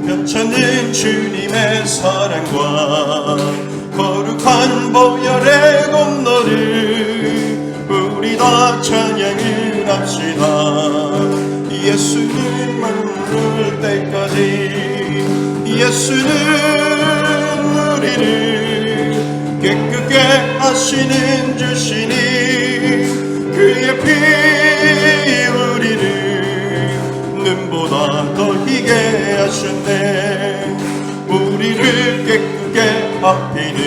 편찮는 주님의 사랑과 거룩한 보혈의 공로를 우리 다 찬양을 합시다. 예수는 만물 때까지 예수는 우리를 깨끗게 하시는 주시니 그의 피 우리를 눈보다 더 희게 하셨네. 우리를 깨끗게 합히는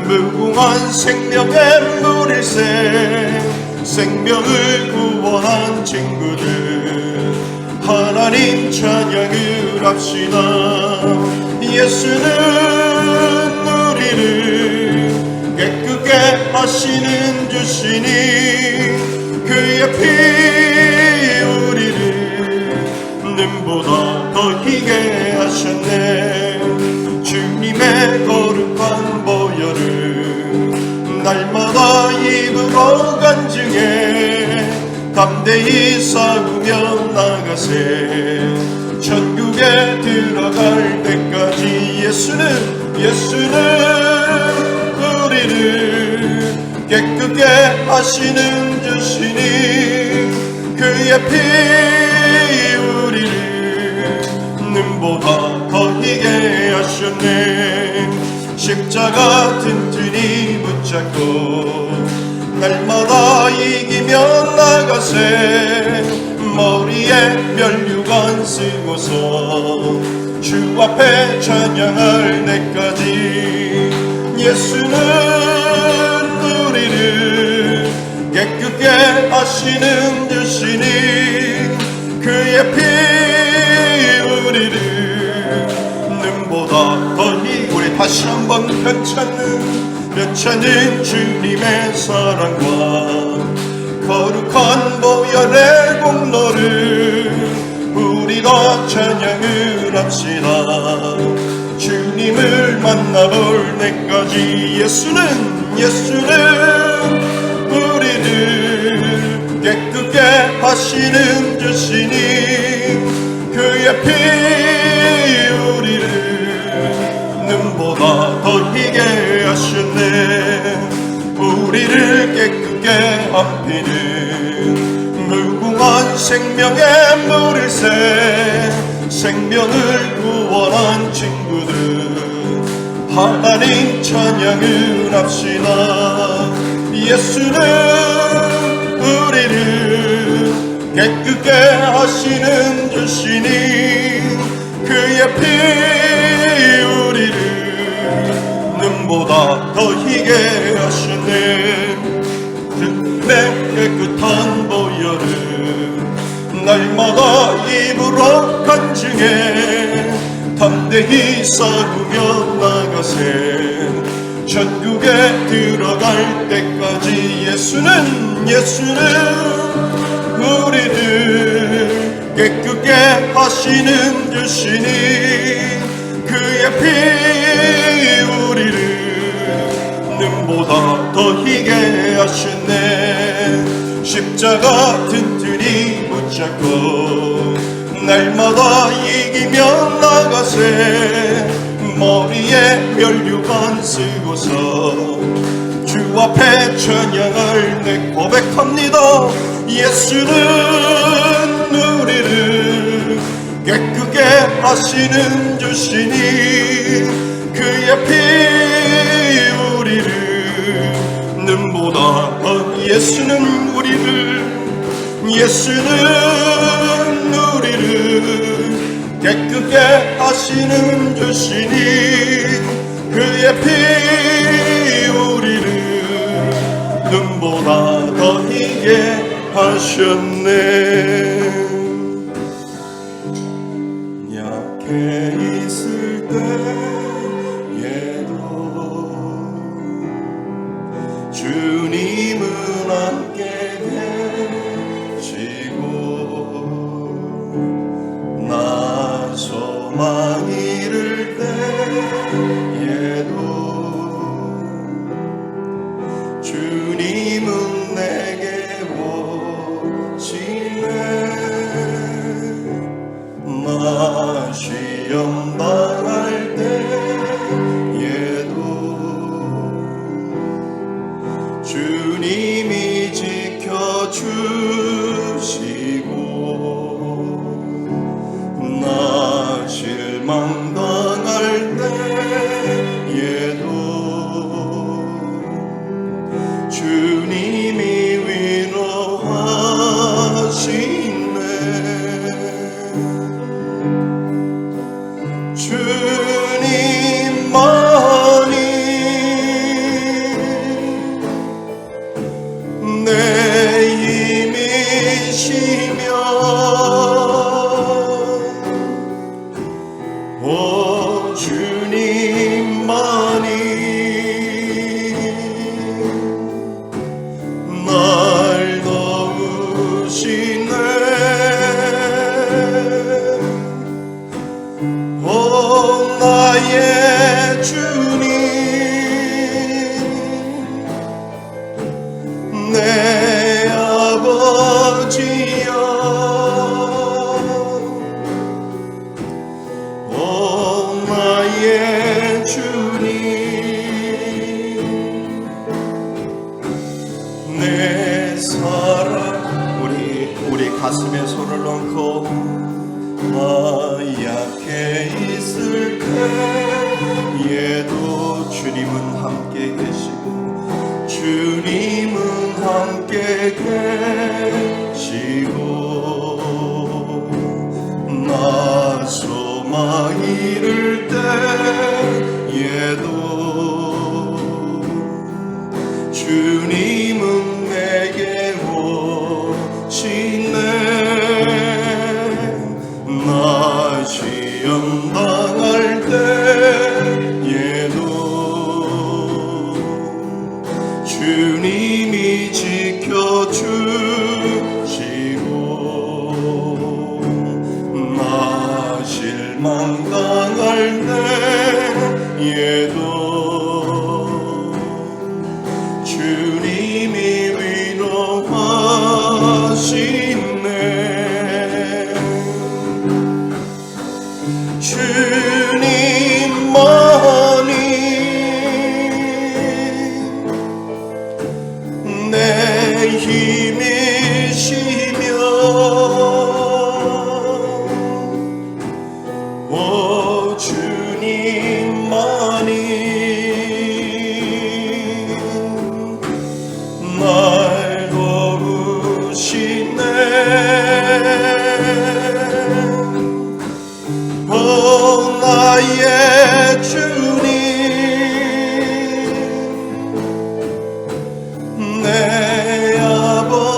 무궁한 생명의 물일새 생명을 구원한 친구들 하나님 찬양을 합시다. 예수는 우리를 깨끗게 하시는 주시니 그의 피 우리를 눈보다 더 희게 하셨네. 주님의 거룩한 보혈을 날마다 입으로 간증해 담대히 싸우며 나가세. 천국에 들어갈 때까지 예수는 우리를 깨끗게 하시는 주시니 그의 피 우리를 눈보다 더 희게 하셨네. 십자가 튼튼히 붙잡고 날마다 이기며 나가세. 머리에 면류관 쓰고서 주 앞에 찬양할 때까지 예수는 우리를 깨끗게 하시는 주시니 그의 피 우리를 눈보다 더 희게. 우리 다시 한번 편찮는 주님의 사랑과 거룩한 보혈의 공로를 우리 다 찬양을 합시다. 주님을 만나볼 때까지 예수는 우리를 깨끗게 하시는 주시니 그의 피 우리를 눈보다 더 희게 하셨네. 우리를 깨끗게 합히는 무궁한 생명의 물일새 생명을 구원한 친구들 하나님 찬양을 합시다. 예수는 우리를 깨끗게 하시는 주시니 그의 피 우리를 눈보다 더 희게 하시네. 내 깨끗한 보혈을 날마다 입으로 간증해 담대히 싸우며 나가세. 천국에 들어갈 때까지 예수는 우리를 깨끗게 하시는 주시니 그의 피 우리를 눈보다 더 희게 하셨네. 십자가 튼튼히 붙잡고 날마다 이기며 나가세. 머리에 면류관 쓰고서 주 앞에 찬양할 때 고백합니다. 예수는 우리를 깨끗게 하시는 주시니 그의 피 우리를 눈보다 더 예수는 우리를 깨끗게 하시는 주시니 그의 피 우리를 눈보다 더 희게 하셨네. 약해 있을 때에도 주님은 함께 계시고 나 소망 잃을 때에도 주님은 시험 당할 때에도 주님이 지켜주시고 나 실망 당할 때에도 주님이 위로하시네. 주님만이 내 힘이시며 오 주님만이 날 도우시네. 오 나의 주님 내 아버지여 오 나의 주님 내 사랑 우리 가슴에 손을 얹고 약해 있을 때에도 주님은 함께 계시고 주님은 함께 계시고 나 소망 잃을 때에도 주님은 내게 오시네. 나 시험 당할 때에도 주님이 지켜주시고 나 실망 당할 때에도 주님이 위로하시네. 주님만이 내 힘이시며 오 주님만이 날 도우시네. 오 나의 주님 내 아버지여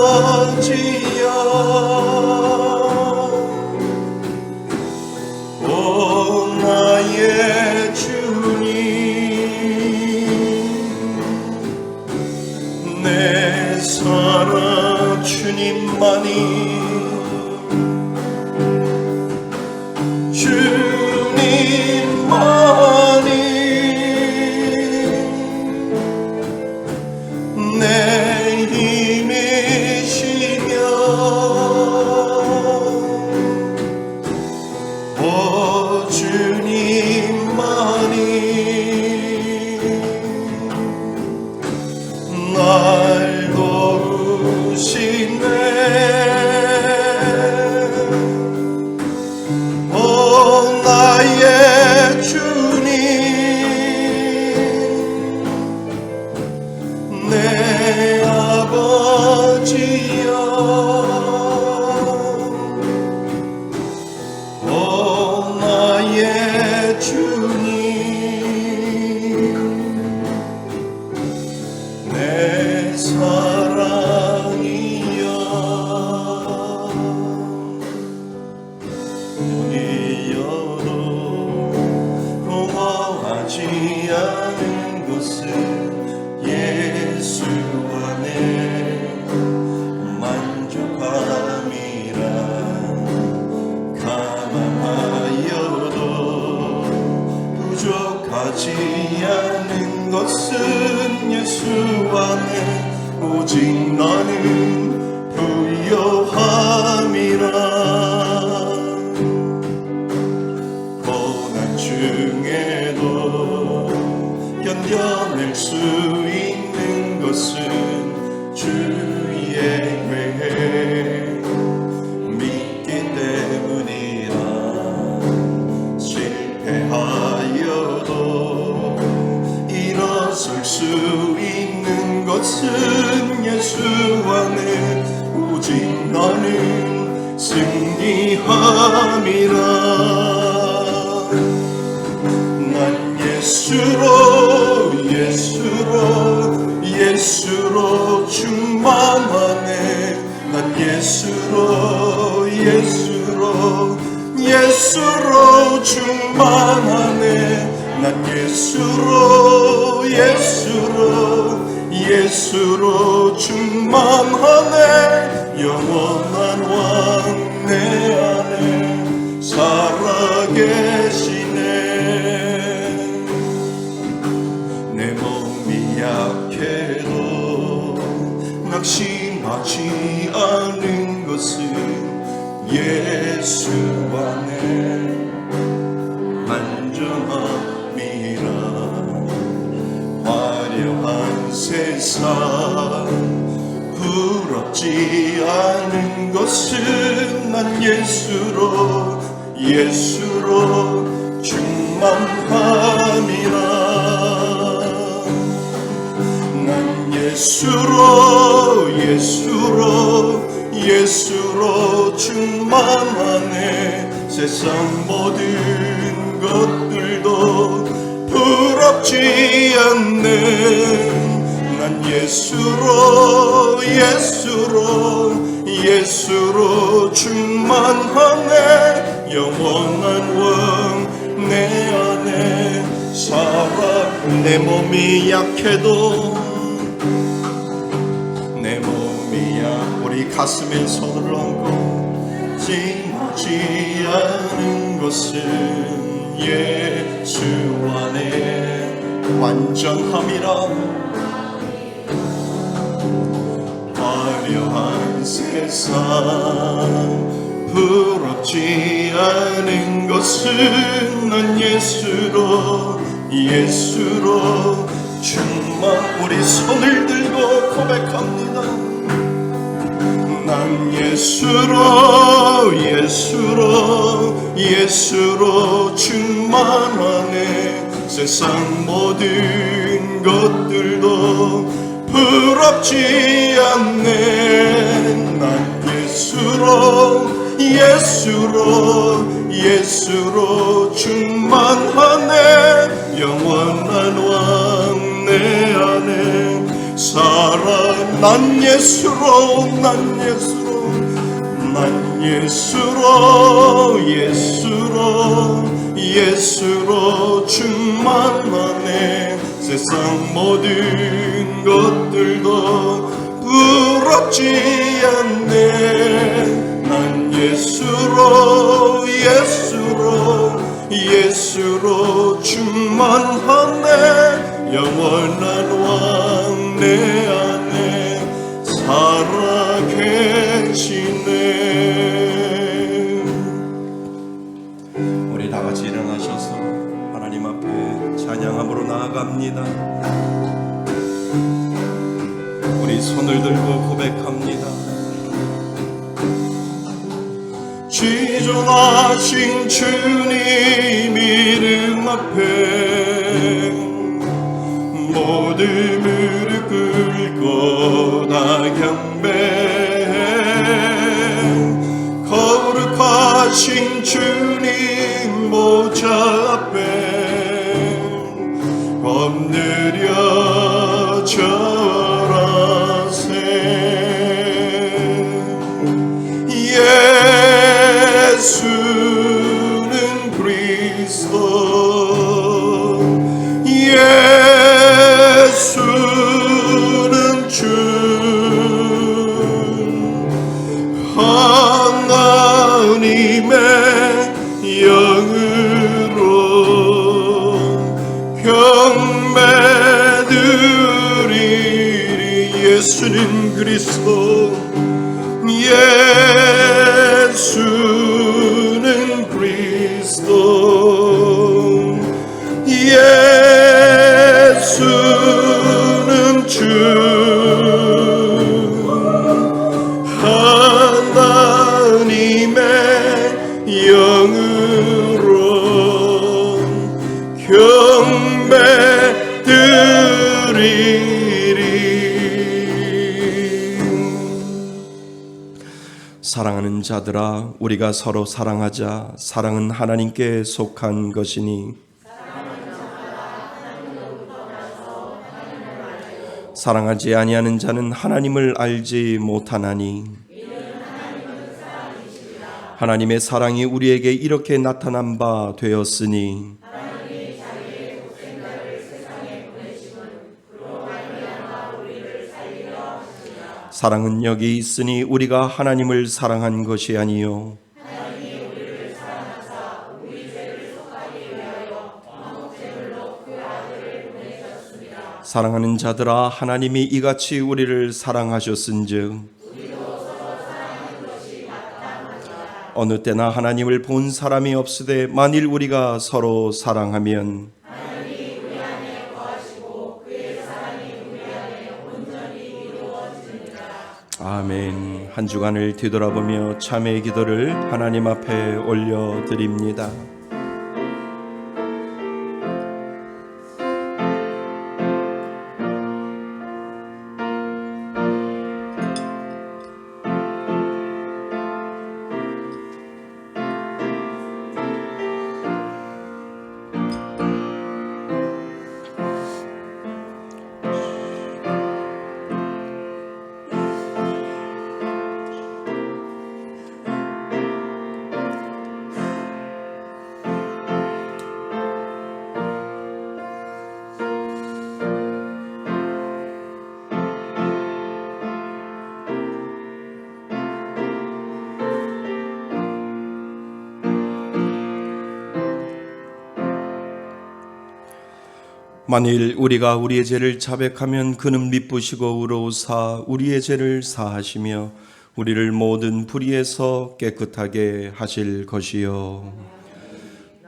오 나의 주님 내 사랑 주님만이 주님만이 내 힘이시며 오 주님만이 날 도우시네. 오 나의 주님 내 아버지여 오 나의 주님 내 사랑이여 우리여도 고마워하지 않은 것은 예수 안에 만족함이라. 가난하여도 부족하지 않은 것은 예수 안에 오직 나는 부요함이라. 것은 예수 안에 오직 나는 승리함이라. 난 예수로 충만하네. 난 예수로 충만하네. 난 예수로 충만하네. 영원한 왕 내 안에 살아계시네. 내 몸이 약해도 낙심하지 않은 것은 예수 안에 안전함이라. 화려한 세상 부럽지 않은 것은 난 예수로 충만함이라. 난 예수로 충만하네. 세상 모든 것들도 부럽지 않네. 난 예수로 충만하네. 영원한 왕 내 안에 살아. 내 몸이 약해도 우리 가슴에 손을 얹고 찡하지 않은 것은 예수 안에 완전함이라. 화려한 세상 부럽지 않은 것은 난 예수로 충만. 우리 손을 들고 고백합니다. 난 예수로 충만하네. 세상 모든 것들도 부럽지 않네. 난 예수로 충만하네. 영원한 왕 내 안에 살아. 난 예수로 충만하네. 세상 모든 것들도 부럽지 않네. 난 예수로 충만하네. 영원한 왕 내 안에 살아계시네. 우리 다같이 일어나셔서 하나님 앞에 찬양함으로 나아갑니다. 우리 손을 들고 고백합니다. 지존하신 주님 이름 앞에 모든 무릎 꿇고 다 경배해. 거룩하신 주님 보좌 앞에 엎드려 절하세. 예수는 그리스도, 예수는 주, 하나님의 영으로 경배드리리. 예수는 그리스도, 예수는 그리스도, 예수는 주, 하나님의 영으로 경배드리리. 사랑하는 자들아, 우리가 서로 사랑하자. 사랑은 하나님께 속한 것이니 사랑하지 아니하는 자는 하나님을 알지 못하나니 하나님의 사랑이 우리에게 이렇게 나타난 바 되었으니 사랑은 여기 있으니 우리가 하나님을 사랑한 것이 아니요 사랑하는 자들아, 하나님이 이같이 우리를 사랑하셨은즉 어느 때나 하나님을 본 사람이 없으되 만일 우리가 서로 사랑하면 아멘. 한 주간을 뒤돌아보며 참회의 기도를 하나님 앞에 올려드립니다. 만일 우리가 우리의 죄를 자백하면 그는 미쁘시고 의로우사 우리의 죄를 사하시며 우리를 모든 불의에서 깨끗하게 하실 것이요.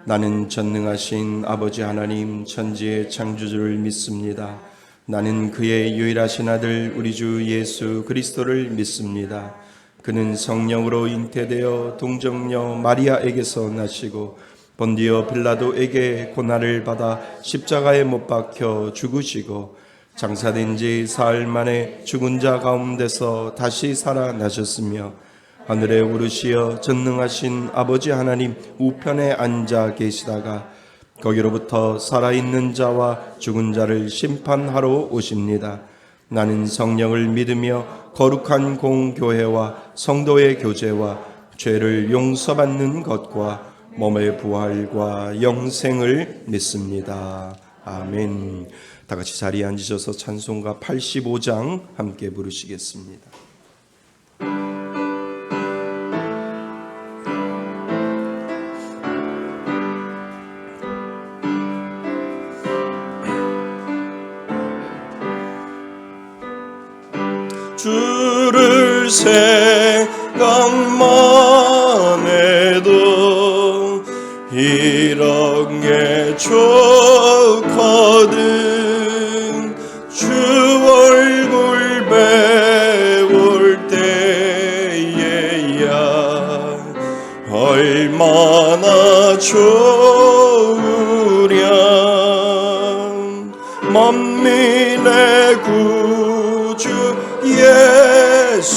나는 전능하신 아버지 하나님 천지의 창조주를 믿습니다. 나는 그의 유일하신 아들 우리 주 예수 그리스도를 믿습니다. 그는 성령으로 잉태되어 동정녀 마리아에게서 나시고 본디오 빌라도에게 고난을 받아 십자가에 못 박혀 죽으시고 장사된 지 사흘 만에 죽은 자 가운데서 다시 살아나셨으며 하늘에 오르시어 전능하신 아버지 하나님 우편에 앉아 계시다가 거기로부터 살아있는 자와 죽은 자를 심판하러 오십니다. 나는 성령을 믿으며 거룩한 공교회와 성도의 교제와 죄를 용서받는 것과 몸의 부활과 영생을 믿습니다. 아멘. 다 같이 자리에 앉으셔서 찬송가 85장 함께 부르시겠습니다. 주를 생각만 해도 이런 게 좋거든. 주 얼굴 배울 때에야 얼마나 좋으랴. 만민의 구주 예수여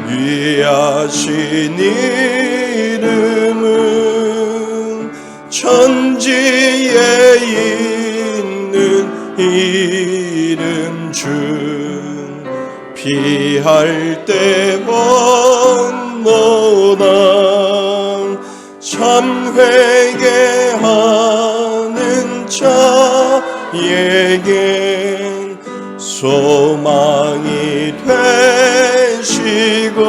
귀하신 이름은 천지에 있는 이름 중 피할 때 번노나 참 회개하는 자에겐 소망이 되시고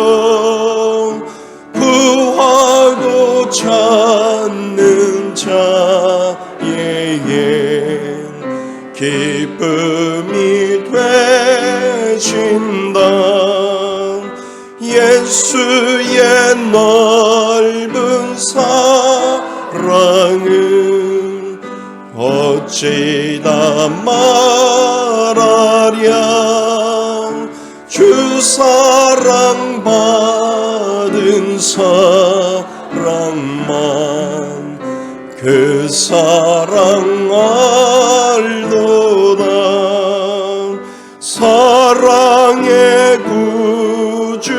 구하고 찾는 자에겐 기쁨이 되신다. 예수의 넓은 사랑은 어찌다 말하랴. 주 사랑 받은 사랑만 그 사랑 알도다. 사랑의 구주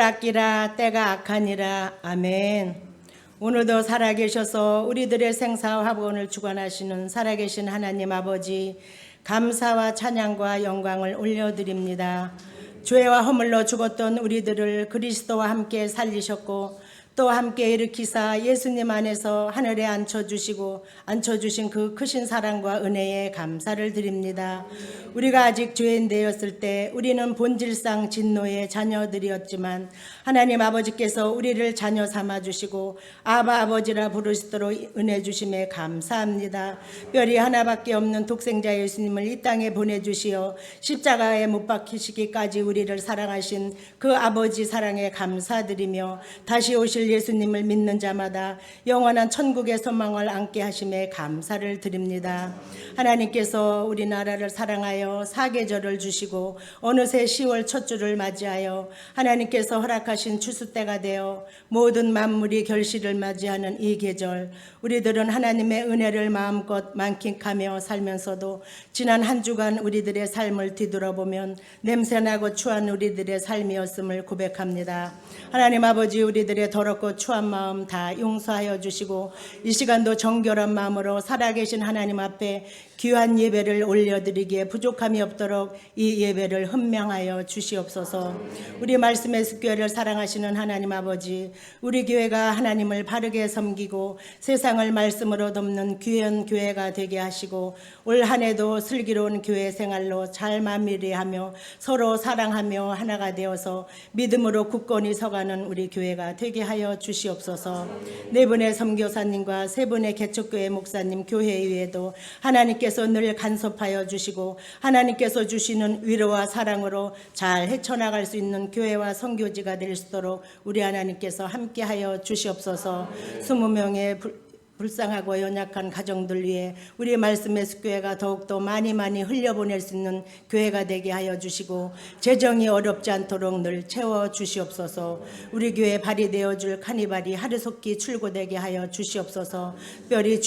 아끼라 때가 악하니라. 아멘. 오늘도 살아계셔서 우리들의 생사와 화복을 주관하시는 살아계신 하나님 아버지, 감사와 찬양과 영광을 올려드립니다. 죄와 허물로 죽었던 우리들을 그리스도와 함께 살리셨고 또 함께 일으키사 예수님 안에서 하늘에 앉혀주신 그 크신 사랑과 은혜에 감사를 드립니다. 우리가 아직 죄인 되었을 때 우리는 본질상 진노의 자녀들이었지만 하나님 아버지께서 우리를 자녀 삼아주시고 아바 아버지라 부르시도록 은혜 주심에 감사합니다. 별이 하나밖에 없는 독생자 예수님을 이 땅에 보내주시어 십자가에 못 박히시기까지 우리를 사랑하신 그 아버지 사랑에 감사드리며 다시 오실 예수님을 믿는 자마다 영원한 천국의 소망을 안게 하심에 감사를 드립니다. 하나님께서 우리나라를 사랑하여 사계절을 주시고 어느새 10월 첫 주를 맞이하여 하나님께서 허락하신 추수 때가 되어 모든 만물이 결실을 맞이하는 이 계절, 우리들은 하나님의 은혜를 마음껏 만끽하며 살면서도 지난 한 주간 우리들의 삶을 뒤돌아보면 냄새나고 추한 우리들의 삶이었음을 고백합니다. 하나님 아버지, 우리들의 더럽고 추한 마음 다 용서하여 주시고 이 시간도 정결한 마음으로 살아계신 하나님 앞에 귀한 예배를 올려드리기에 부족함이 없도록 이 예배를 헌명하여 주시옵소서. 우리 말씀의 습교회를 사랑하시는 하나님 아버지, 우리 교회가 하나님을 바르게 섬기고 세상을 말씀으로 돕는 귀한 교회가 되게 하시고 올 한 해도 슬기로운 교회 생활로 잘 마무리하며 서로 사랑하며 하나가 되어서 믿음으로 굳건히 서가는 우리 교회가 되게 하여 주시옵소서. 네 분의 선교사님과 세 분의 개척교회 목사님 교회 위에도 하나님께서 늘 간섭하여 주시고 하나님께서 주시는 위로와 사랑으로 잘 헤쳐나갈 수 있는 교회와 선교지가 될 수 있도록 우리 하나님께서 함께하여 주시옵소서. 20명의 불쌍하고 연약한 가정들 위해 우리 말씀의 습교회가 더욱더 많이 흘려보낼 수 있는 교회가 되게 하여 주시고 재정이 어렵지 않도록 늘 채워 주시옵소서. 우리 교회 발휘되어줄 카니발이 하루속히 출고되게 하여 주시옵소서. 특별히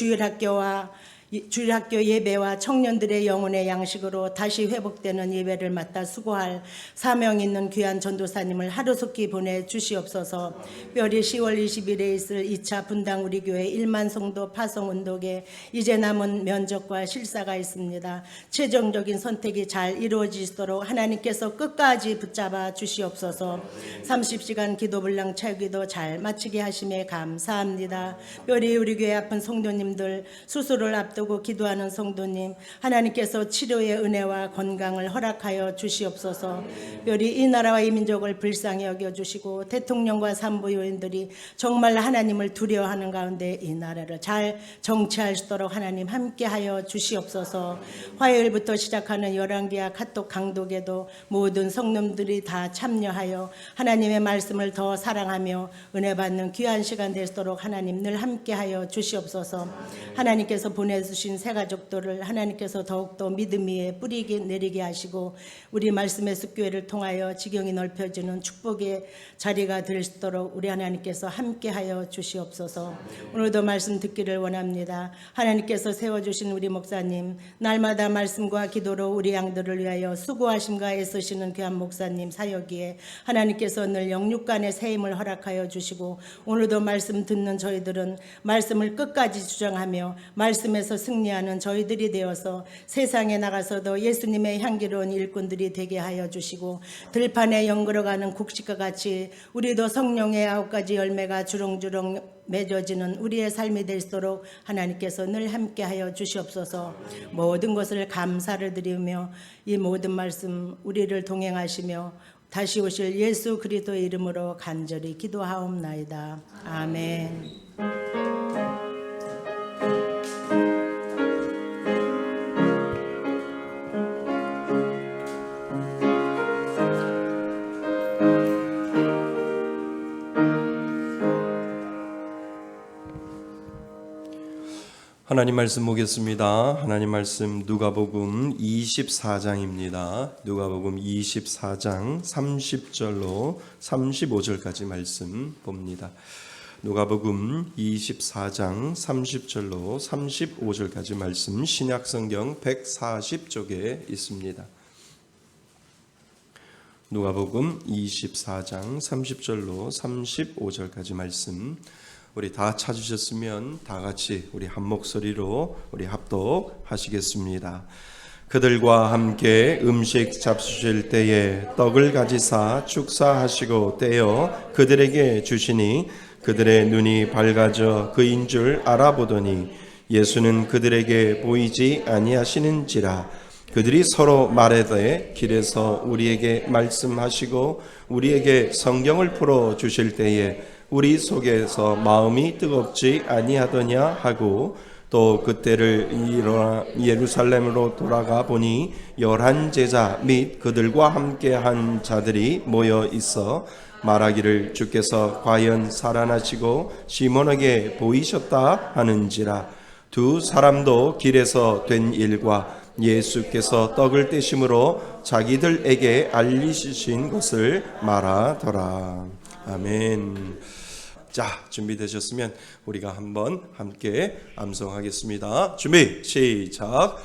주일학교 예배와 청년들의 영혼의 양식으로 다시 회복되는 예배를 맡아 수고할 사명 있는 귀한 전도사님을 하루속히 보내주시옵소서. 특별히 10월 20일에 있을 2차 분당 우리 교회 1만 성도 파송운동에 이제 남은 면접과 실사가 있습니다. 최종적인 선택이 잘 이루어지도록 하나님께서 끝까지 붙잡아 주시옵소서. 30시간 기도불량 채우기도 잘 마치게 하심에 감사합니다. 특별히 우리 교회 아픈 성도님들, 수술을 앞두고 기도하는 성도님, 하나님께서 치료의 은혜와 건강을 허락하여 주시옵소서. 특별히 이 나라와 이 민족을 불쌍히 여겨주시고 대통령과 산부요인들이 정말 하나님을 두려워하는 가운데 이 나라를 잘 정치할 수 있도록 하나님 함께하여 주시옵소서. 화요일부터 시작하는 열왕기와 카톡 강독에도 모든 성놈들이 다 참여하여 하나님의 말씀을 더 사랑하며 은혜 받는 귀한 시간 되도록 하나님 늘 함께하여 주시옵소서. 하나님께서 보내주신 새 가족들을 하나님께서 더욱더 믿음 위에 뿌리게 내리게 하시고 우리 말씀의 습교회를 통하여 지경이 넓혀지는 축복의 자리가 될 수 있도록 우리 하나님께서 함께하여 주시옵소서. 오늘도 말씀 듣기를 원합니다. 하나님께서 세워주신 우리 목사님, 날마다 말씀과 기도로 우리 양들을 위하여 수고하심과 애쓰시는 귀한 목사님 사역기에 하나님께서 늘 영육간의 세임을 허락하여 주시고 오늘도 말씀 듣는 저희들은 말씀을 끝까지 주장하며 말씀에서 승리하는 저희들이 되어서 세상에 나가서도 예수님의 향기로운 일꾼들이 되게 하여 주시고 들판에 연걸어가는 곡식과 같이 우리도 성령의 9가지 열매가 주렁주렁 맺어지는 우리의 삶이 될 수 있도록 하나님께서 늘 함께하여 주시옵소서. 모든 것을 감사를 드리며 이 모든 말씀 우리를 동행하시며 다시 오실 예수 그리스도의 이름으로 간절히 기도하옵나이다. 아멘. 하나님 말씀 보겠습니다. 하나님 말씀 누가복음 24장입니다. 누가복음 24장 30절로 35절까지 말씀 봅니다. 누가복음 24장 30절로 35절까지 말씀 신약성경 140쪽에 있습니다. 누가복음 24장 30절로 35절까지 말씀 우리 다 찾으셨으면 다 같이 우리 한 목소리로 우리 합독하시겠습니다. 그들과 함께 음식 잡수실 때에 떡을 가지사 축사하시고 떼어 그들에게 주시니 그들의 눈이 밝아져 그인 줄 알아보더니 예수는 그들에게 보이지 아니하시는지라. 그들이 서로 말하되 길에서 우리에게 말씀하시고 우리에게 성경을 풀어 주실 때에 우리 속에서 마음이 뜨겁지 아니하더냐 하고 또 그때를 일어나 예루살렘으로 돌아가 보니 11 제자 및 그들과 함께한 자들이 모여 있어 말하기를 주께서 과연 살아나시고 시몬에게 보이셨다 하는지라. 두 사람도 길에서 된 일과 예수께서 떡을 떼심으로 자기들에게 알리신 것을 말하더라. 아멘. 자, 준비되셨으면 우리가 한번 함께 암송하겠습니다. 준비, 시작.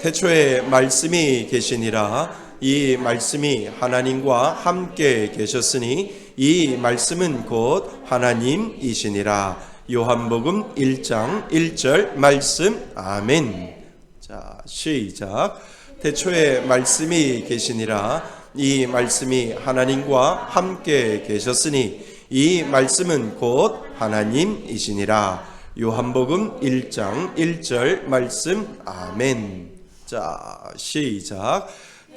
태초에 말씀이 계시니라. 이 말씀이 하나님과 함께 계셨으니 이 말씀은 곧 하나님이시니라. 요한복음 1장 1절 말씀. 아멘. 자, 시작. 태초에 말씀이 계시니라. 이 말씀이 하나님과 함께 계셨으니 이 말씀은 곧 하나님이시니라. 요한복음 1장 1절 말씀. 아멘. 자, 시작.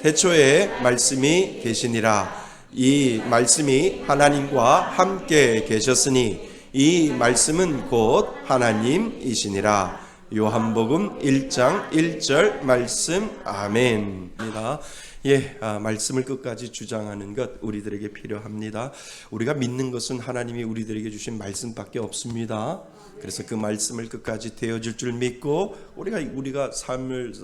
태초에 말씀이 계시니라. 이 말씀이 하나님과 함께 계셨으니 이 말씀은 곧 하나님이시니라. 요한복음 1장 1절 말씀. 아멘. 말씀을 끝까지 주장하는 것 우리들에게 필요합니다. 우리가 믿는 것은 하나님이 우리들에게 주신 말씀밖에 없습니다. 그래서 그 말씀을 끝까지 되어줄 줄 믿고 우리가 삶을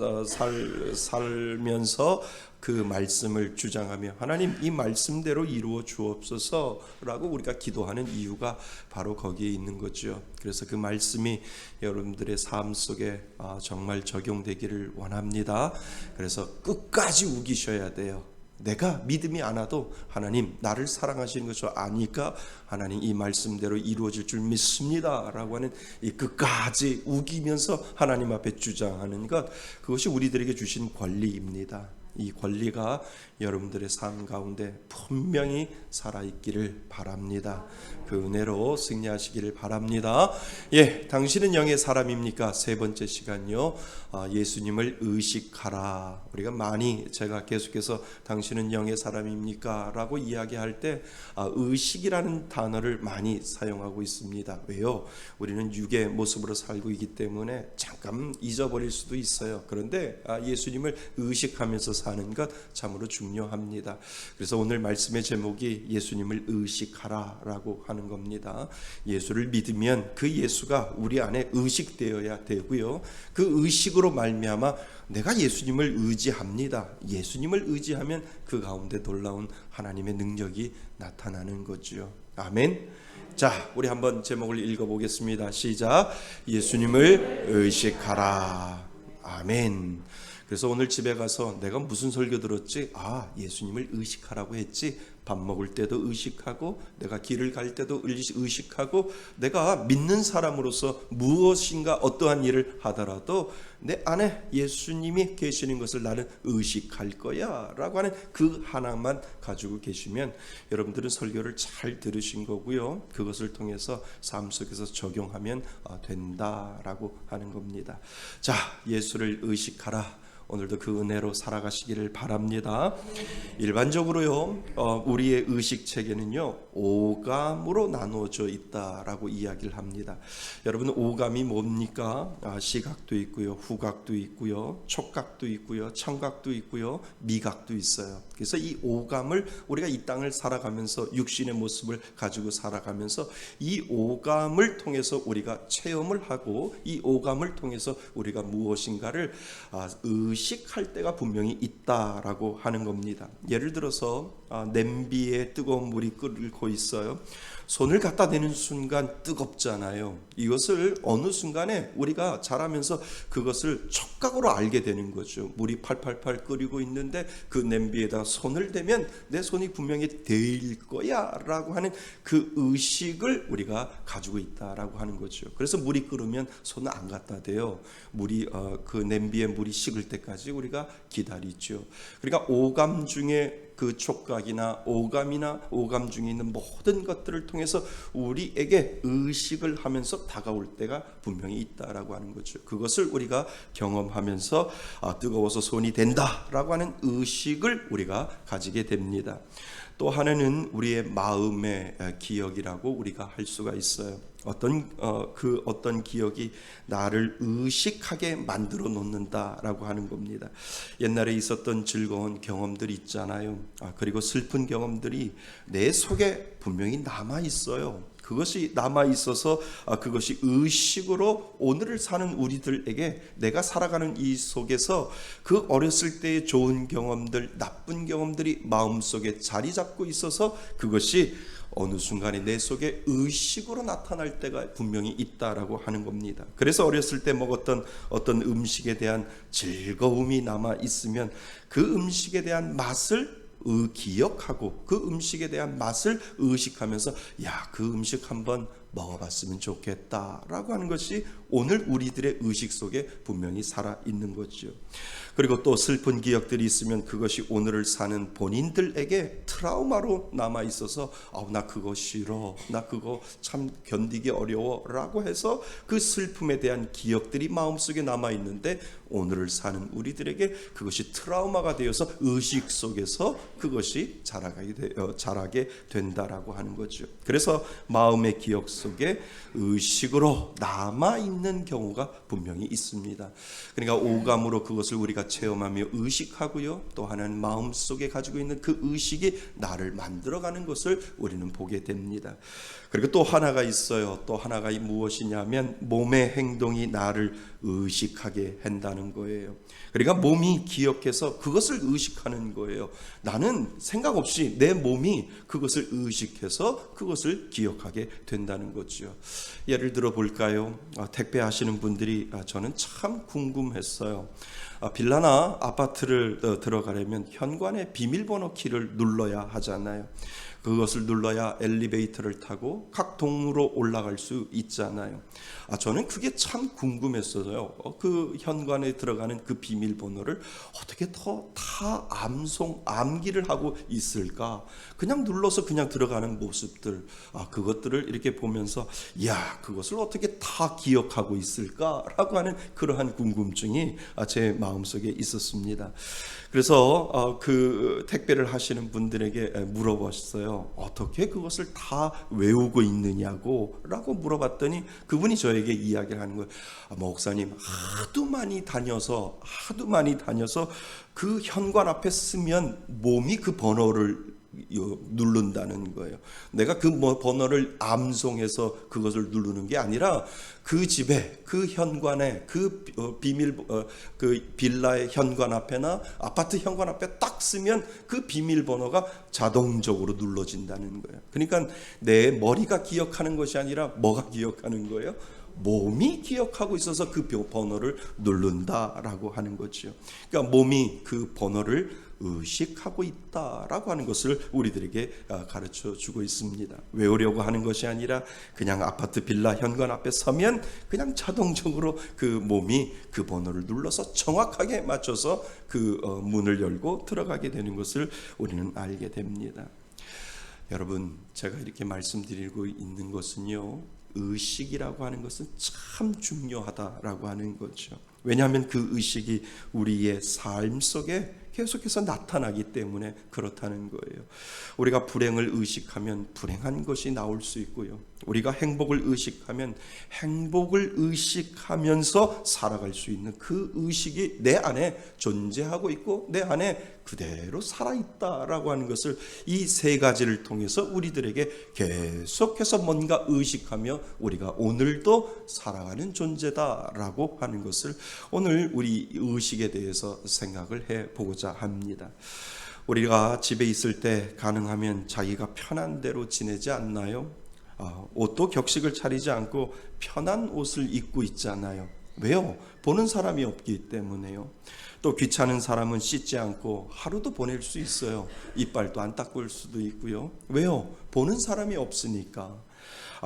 살면서 그 말씀을 주장하며 하나님 이 말씀대로 이루어 주옵소서라고 우리가 기도하는 이유가 바로 거기에 있는 거죠. 그래서 그 말씀이 여러분들의 삶 속에 정말 적용되기를 원합니다. 그래서 끝까지 우기셔야 돼요. 내가 믿음이 안 와도 하나님 나를 사랑하시는 것을 아니까 하나님 이 말씀대로 이루어질 줄 믿습니다 라고 하는 이 끝까지 우기면서 하나님 앞에 주장하는 것, 그것이 우리들에게 주신 권리입니다. 이 권리가 여러분들의 삶 가운데 분명히 살아있기를 바랍니다. 그 은혜로 승리하시기를 바랍니다. 당신은 영의 사람입니까? 세 번째 시간요. 예수님을 의식하라. 우리가 많이 제가 계속해서 당신은 영의 사람입니까? 라고 이야기할 때 의식이라는 단어를 많이 사용하고 있습니다. 왜요? 우리는 육의 모습으로 살고 있기 때문에 잠깐 잊어버릴 수도 있어요. 그런데 예수님을 의식하면서 사는 것 참으로 중요합니다. 그래서 오늘 말씀의 제목이 예수님을 의식하라 라고 하는 겁니다. 예수를 믿으면 그 예수가 우리 안에 의식되어야 되고요. 그 의식으로 말미암아 내가 예수님을 의지합니다. 예수님을 의지하면 그 가운데 놀라운 하나님의 능력이 나타나는 거죠. 아멘. 자, 우리 한번 제목을 읽어보겠습니다. 시작. 예수님을 의식하라. 아멘. 그래서 오늘 집에 가서 내가 무슨 설교 들었지? 예수님을 의식하라고 했지. 밥 먹을 때도 의식하고 내가 길을 갈 때도 의식하고 내가 믿는 사람으로서 무엇인가 어떠한 일을 하더라도 내 안에 예수님이 계시는 것을 나는 의식할 거야 라고 하는 그 하나만 가지고 계시면 여러분들은 설교를 잘 들으신 거고요. 그것을 통해서 삶 속에서 적용하면 된다라고 하는 겁니다. 자, 예수를 의식하라. 오늘도 그 은혜로 살아가시기를 바랍니다. 일반적으로요, 우리의 의식 체계는요, 오감으로 나누어져 있다라고 이야기를 합니다. 여러분, 오감이 뭡니까? 시각도 있고요, 후각도 있고요, 촉각도 있고요, 청각도 있고요, 미각도 있어요. 그래서 이 오감을 우리가 이 땅을 살아가면서 육신의 모습을 가지고 살아가면서 이 오감을 통해서 우리가 체험을 하고 이 오감을 통해서 우리가 무엇인가를 의식할 때가 분명히 있다라고 하는 겁니다. 예를 들어서 냄비에 뜨거운 물이 끓고 않고 있어요. 손을 갖다 대는 순간 뜨겁잖아요. 이것을 어느 순간에 우리가 자라면서 그것을 촉각으로 알게 되는 거죠. 물이 팔팔팔 끓이고 있는데 그 냄비에다 손을 대면 내 손이 분명히 데일 거야 라고 하는 그 의식을 우리가 가지고 있다라고 하는 거죠. 그래서 물이 끓으면 손을 안 갖다 대요. 물이 그 냄비에 물이 식을 때까지 우리가 기다리죠. 그러니까 오감 중에 그 촉각이나 오감이나 오감 중에 있는 모든 것들을 통해서 우리에게 의식을 하면서 다가올 때가 분명히 있다라고 하는 거죠. 그것을 우리가 경험하면서 뜨거워서 손이 된다라고 하는 의식을 우리가 가지게 됩니다. 또 하나는 우리의 마음의 기억이라고 우리가 할 수가 있어요. 어떤 기억이 나를 의식하게 만들어 놓는다라고 하는 겁니다. 옛날에 있었던 즐거운 경험들이 있잖아요. 그리고 슬픈 경험들이 내 속에 분명히 남아 있어요. 그것이 남아 있어서 그것이 의식으로 오늘을 사는 우리들에게 내가 살아가는 이 속에서 그 어렸을 때의 좋은 경험들, 나쁜 경험들이 마음속에 자리 잡고 있어서 그것이 어느 순간에 내 속에 의식으로 나타날 때가 분명히 있다라고 하는 겁니다. 그래서 어렸을 때 먹었던 어떤 음식에 대한 즐거움이 남아 있으면 그 음식에 대한 맛을 기억하고 그 음식에 대한 맛을 의식하면서 그 음식 한번 먹어봤으면 좋겠다라고 하는 것이 오늘 우리들의 의식 속에 분명히 살아있는 거죠. 그리고 또 슬픈 기억들이 있으면 그것이 오늘을 사는 본인들에게 트라우마로 남아있어서 나 그거 싫어, 나 그거 참 견디기 어려워 라고 해서 그 슬픔에 대한 기억들이 마음속에 남아있는데 오늘을 사는 우리들에게 그것이 트라우마가 되어서 의식 속에서 그것이 자라게 된다라고 하는 거죠. 그래서 마음의 기억 속에 의식으로 남아있는 경우가 분명히 있습니다. 그러니까 오감으로 그것을 우리가 체험하며 의식하고요, 또 하나는 마음속에 가지고 있는 그 의식이 나를 만들어가는 것을 우리는 보게 됩니다. 그리고 또 하나가 있어요. 또 하나가 무엇이냐면 몸의 행동이 나를 의식하게 한다는 거예요. 그러니까 몸이 기억해서 그것을 의식하는 거예요. 나는 생각 없이 내 몸이 그것을 의식해서 그것을 기억하게 된다는 거죠. 예를 들어 볼까요? 택배하시는 분들이 저는 참 궁금했어요. 빌라나 아파트를 들어가려면 현관에 비밀번호 키를 눌러야 하잖아요. 그것을 눌러야 엘리베이터를 타고 각 동으로 올라갈 수 있잖아요. 저는 그게 참 궁금했어요. 그 현관에 들어가는 그 비밀번호를 어떻게 다 암기를 하고 있을까? 그냥 눌러서 그냥 들어가는 모습들, 그것들을 이렇게 보면서 그것을 어떻게 다 기억하고 있을까라고 하는 그러한 궁금증이 제 마음속에 있었습니다. 그래서 그 택배를 하시는 분들에게 물어봤어요. 어떻게 그것을 다 외우고 있느냐고 라고 물어봤더니 그분이 저에게 이야기를 하는 거예요. 목사님, 하도 많이 다녀서 그 현관 앞에 쓰면 몸이 그 번호를 누른다는 거예요. 내가 그 번호를 암송해서 그것을 누르는 게 아니라 그 집에, 그 현관에, 그 빌라의 현관 앞에나 아파트 현관 앞에 딱 쓰면 그 비밀번호가 자동적으로 눌러진다는 거예요. 그러니까 내 머리가 기억하는 것이 아니라 뭐가 기억하는 거예요? 몸이 기억하고 있어서 그 번호를 누른다라고 하는 거죠. 그러니까 몸이 그 번호를 의식하고 있다라고 하는 것을 우리들에게 가르쳐 주고 있습니다. 외우려고 하는 것이 아니라 그냥 아파트 빌라 현관 앞에 서면 그냥 자동적으로 그 몸이 그 번호를 눌러서 정확하게 맞춰서 그 문을 열고 들어가게 되는 것을 우리는 알게 됩니다. 여러분, 제가 이렇게 말씀드리고 있는 것은요, 의식이라고 하는 것은 참 중요하다라고 하는 거죠. 왜냐하면 그 의식이 우리의 삶 속에 계속해서 나타나기 때문에 그렇다는 거예요. 우리가 불행을 의식하면 불행한 것이 나올 수 있고요. 우리가 행복을 의식하면 행복을 의식하면서 살아갈 수 있는 그 의식이 내 안에 존재하고 있고 내 안에 그대로 살아있다라고 하는 것을 이 세 가지를 통해서 우리들에게 계속해서 뭔가 의식하며 우리가 오늘도 살아가는 존재다라고 하는 것을 오늘 우리 의식에 대해서 생각을 해보고자 합니다. 우리가 집에 있을 때 가능하면 자기가 편한 대로 지내지 않나요? 옷도 격식을 차리지 않고 편한 옷을 입고 있잖아요. 왜요? 보는 사람이 없기 때문에요. 또 귀찮은 사람은 씻지 않고 하루도 보낼 수 있어요. 이빨도 안 닦을 수도 있고요. 왜요? 보는 사람이 없으니까.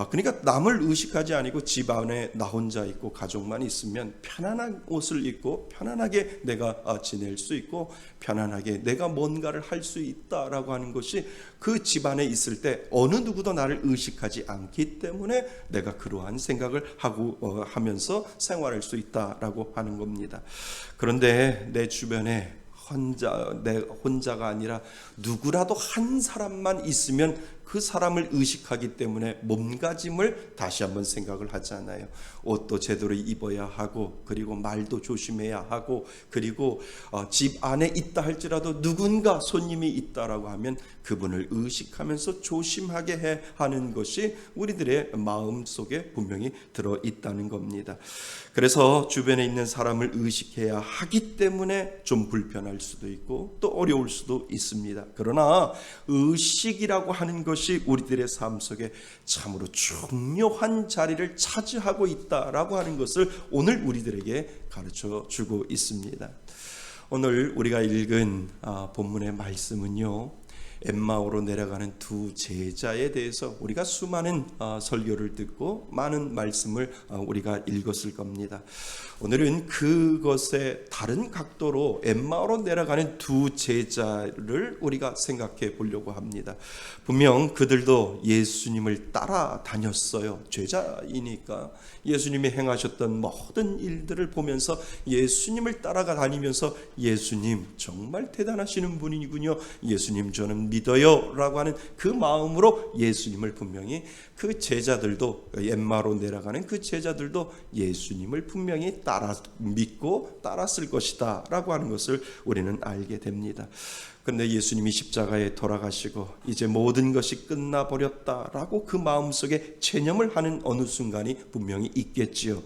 그러니까 남을 의식하지 아니고 집 안에 나 혼자 있고 가족만 있으면 편안한 옷을 입고 편안하게 내가 지낼 수 있고 편안하게 내가 뭔가를 할 수 있다라고 하는 것이 그 집 안에 있을 때 어느 누구도 나를 의식하지 않기 때문에 내가 그러한 생각을 하고 하면서 생활할 수 있다라고 하는 겁니다. 그런데 내 주변에 내 혼자가 아니라 누구라도 한 사람만 있으면 그 사람을 의식하기 때문에 몸가짐을 다시 한번 생각을 하잖아요. 옷도 제대로 입어야 하고, 그리고 말도 조심해야 하고, 그리고 집 안에 있다 할지라도 누군가 손님이 있다라고 하면 그분을 의식하면서 조심하게 해 하는 것이 우리들의 마음 속에 분명히 들어 있다는 겁니다. 그래서 주변에 있는 사람을 의식해야 하기 때문에 좀 불편할 수도 있고 또 어려울 수도 있습니다. 그러나 의식이라고 하는 것이 우리들의 삶 속에 참으로 중요한 자리를 차지하고 있다라고 하는 것을 오늘 우리들에게 가르쳐 주고 있습니다. 오늘 우리가 읽은 본문의 말씀은요, 엠마오로 내려가는 두 제자에 대해서 우리가 수많은 설교를 듣고 많은 말씀을 우리가 읽었을 겁니다. 오늘은 그것의 다른 각도로 엠마오로 내려가는 두 제자를 우리가 생각해 보려고 합니다. 분명 그들도 예수님을 따라다녔어요. 제자이니까 예수님이 행하셨던 모든 일들을 보면서 예수님을 따라가 다니면서 예수님 정말 대단하시는 분이군요, 예수님 저는 믿어요 라고 하는 그 마음으로 예수님을 분명히 그 제자들도, 엠마오로 내려가는 그 제자들도 예수님을 분명히 따라 믿고 따랐을 것이다 라고 하는 것을 우리는 알게 됩니다. 그런데 예수님이 십자가에 돌아가시고 이제 모든 것이 끝나버렸다라고 그 마음속에 체념을 하는 어느 순간이 분명히 있겠지요.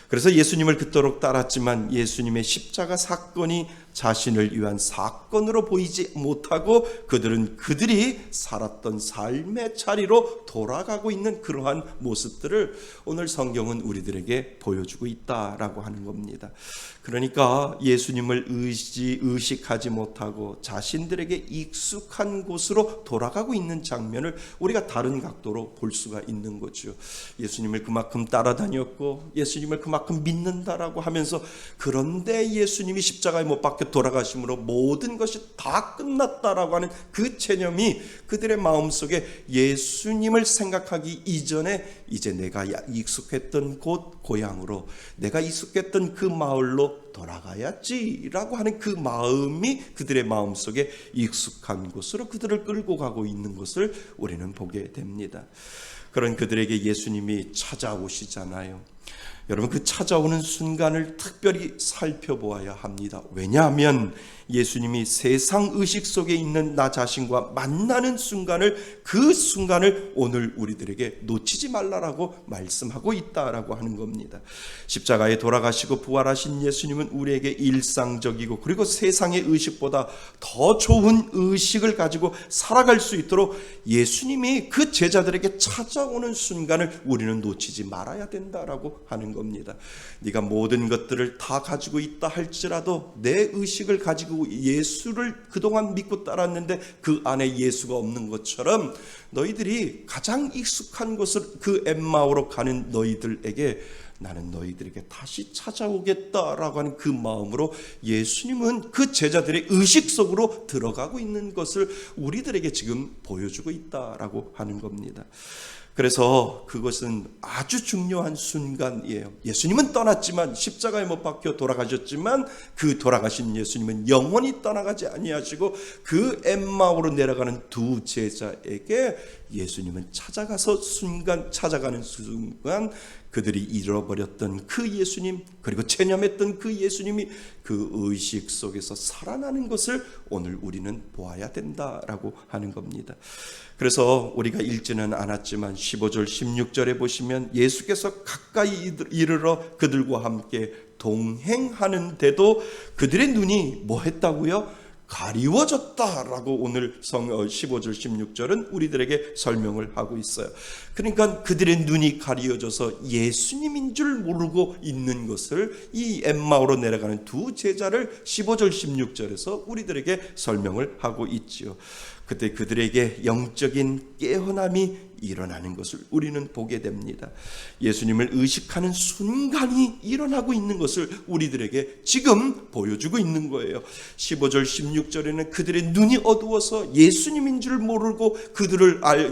그래서 예수님을 그토록 따랐지만 예수님의 십자가 사건이 자신을 위한 사건으로 보이지 못하고 그들이 살았던 삶의 자리로 돌아가고 있는 그러한 모습들을 오늘 성경은 우리들에게 보여주고 있다라고 하는 겁니다. 그러니까 예수님을 의식하지 못하고 자신들에게 익숙한 곳으로 돌아가고 있는 장면을 우리가 다른 각도로 볼 수가 있는 거죠. 예수님을 그만큼 따라다녔고 예수님을 그만큼 믿는다라고 하면서, 그런데 예수님이 십자가에 못 박혀 돌아가심으로 모든 것이 다 끝났다라고 하는 그 체념이 그들의 마음속에 예수님을 생각하기 이전에 이제 내가 익숙했던 곳 고향으로, 내가 익숙했던 그 마을로 돌아가야지라고 하는 그 마음이 그들의 마음속에 익숙한 곳으로 그들을 끌고 가고 있는 것을 우리는 보게 됩니다. 그런 그들에게 예수님이 찾아오시잖아요. 여러분, 그 찾아오는 순간을 특별히 살펴보아야 합니다. 왜냐하면 예수님이 세상 의식 속에 있는 나 자신과 만나는 그 순간을 오늘 우리들에게 놓치지 말라라고 말씀하고 있다라고 하는 겁니다. 십자가에 돌아가시고 부활하신 예수님은 우리에게 일상적이고 그리고 세상의 의식보다 더 좋은 의식을 가지고 살아갈 수 있도록 예수님이 그 제자들에게 찾아오는 순간을 우리는 놓치지 말아야 된다라고 하는 겁니다. 네가 모든 것들을 다 가지고 있다 할지라도 내 의식을 가지고 예수를 그동안 믿고 따랐는데 그 안에 예수가 없는 것처럼 너희들이 가장 익숙한 곳을 그 엠마오로 가는 너희들에게 나는 너희들에게 다시 찾아오겠다라고 하는 그 마음으로 예수님은 그 제자들의 의식 속으로 들어가고 있는 것을 우리들에게 지금 보여주고 있다라고 하는 겁니다. 그래서 그것은 아주 중요한 순간이에요. 예수님은 떠났지만, 십자가에 못 박혀 돌아가셨지만 그 돌아가신 예수님은 영원히 떠나가지 아니하시고 그 엠마오로 내려가는 두 제자에게 예수님은 찾아가는 순간 그들이 잃어버렸던 그 예수님, 그리고 체념했던 그 예수님이 그 의식 속에서 살아나는 것을 오늘 우리는 보아야 된다라고 하는 겁니다. 그래서 우리가 읽지는 않았지만 15절 16절에 보시면 예수께서 가까이 이르러 그들과 함께 동행하는데도 그들의 눈이 뭐 했다고요? 가리워졌다라고 오늘 15절 16절은 우리들에게 설명을 하고 있어요. 그러니까 그들의 눈이 가리워져서 예수님인 줄 모르고 있는 것을 이 엠마오로 내려가는 두 제자를 15절 16절에서 우리들에게 설명을 하고 있지요. 그때 그들에게 영적인 깨어남이 일어나는 것을 우리는 보게 됩니다. 예수님을 의식하는 순간이 일어나고 있는 것을 우리들에게 지금 보여주고 있는 거예요. 15절 16절에는 그들의 눈이 어두워서 예수님인 줄 모르고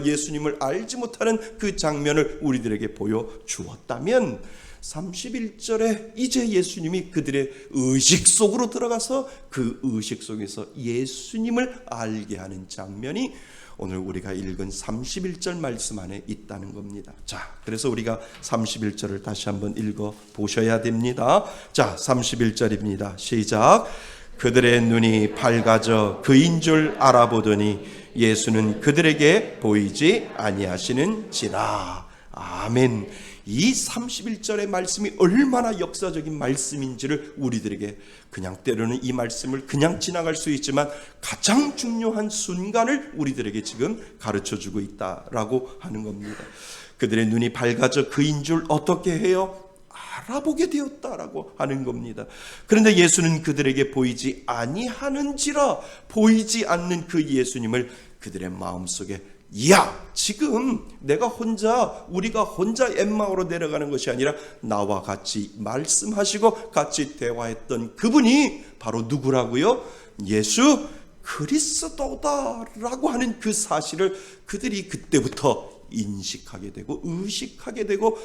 예수님을 알지 못하는 그 장면을 우리들에게 보여주었다면 31절에 이제 예수님이 그들의 의식 속으로 들어가서 그 의식 속에서 예수님을 알게 하는 장면이 오늘 우리가 읽은 31절 말씀 안에 있다는 겁니다. 자, 그래서 우리가 31절을 다시 한번 읽어 보셔야 됩니다. 자, 31절입니다. 시작. 그들의 눈이 밝아져 그인 줄 알아보더니 예수는 그들에게 보이지 아니하시는지라. 아멘. 이 31절의 말씀이 얼마나 역사적인 말씀인지를 우리들에게 그냥 때로는 이 말씀을 그냥 지나갈 수 있지만 가장 중요한 순간을 우리들에게 지금 가르쳐주고 있다라고 하는 겁니다. 그들의 눈이 밝아져 그인 줄 어떻게 해요? 알아보게 되었다라고 하는 겁니다. 그런데 예수는 그들에게 보이지 아니하는지라. 보이지 않는 그 예수님을 그들의 마음속에 지금 우리가 혼자 엠마오로 내려가는 것이 아니라 나와 같이 말씀하시고 같이 대화했던 그분이 바로 누구라고요? 예수 그리스도다라고 하는 그 사실을 그들이 그때부터 인식하게 되고 의식하게 되고,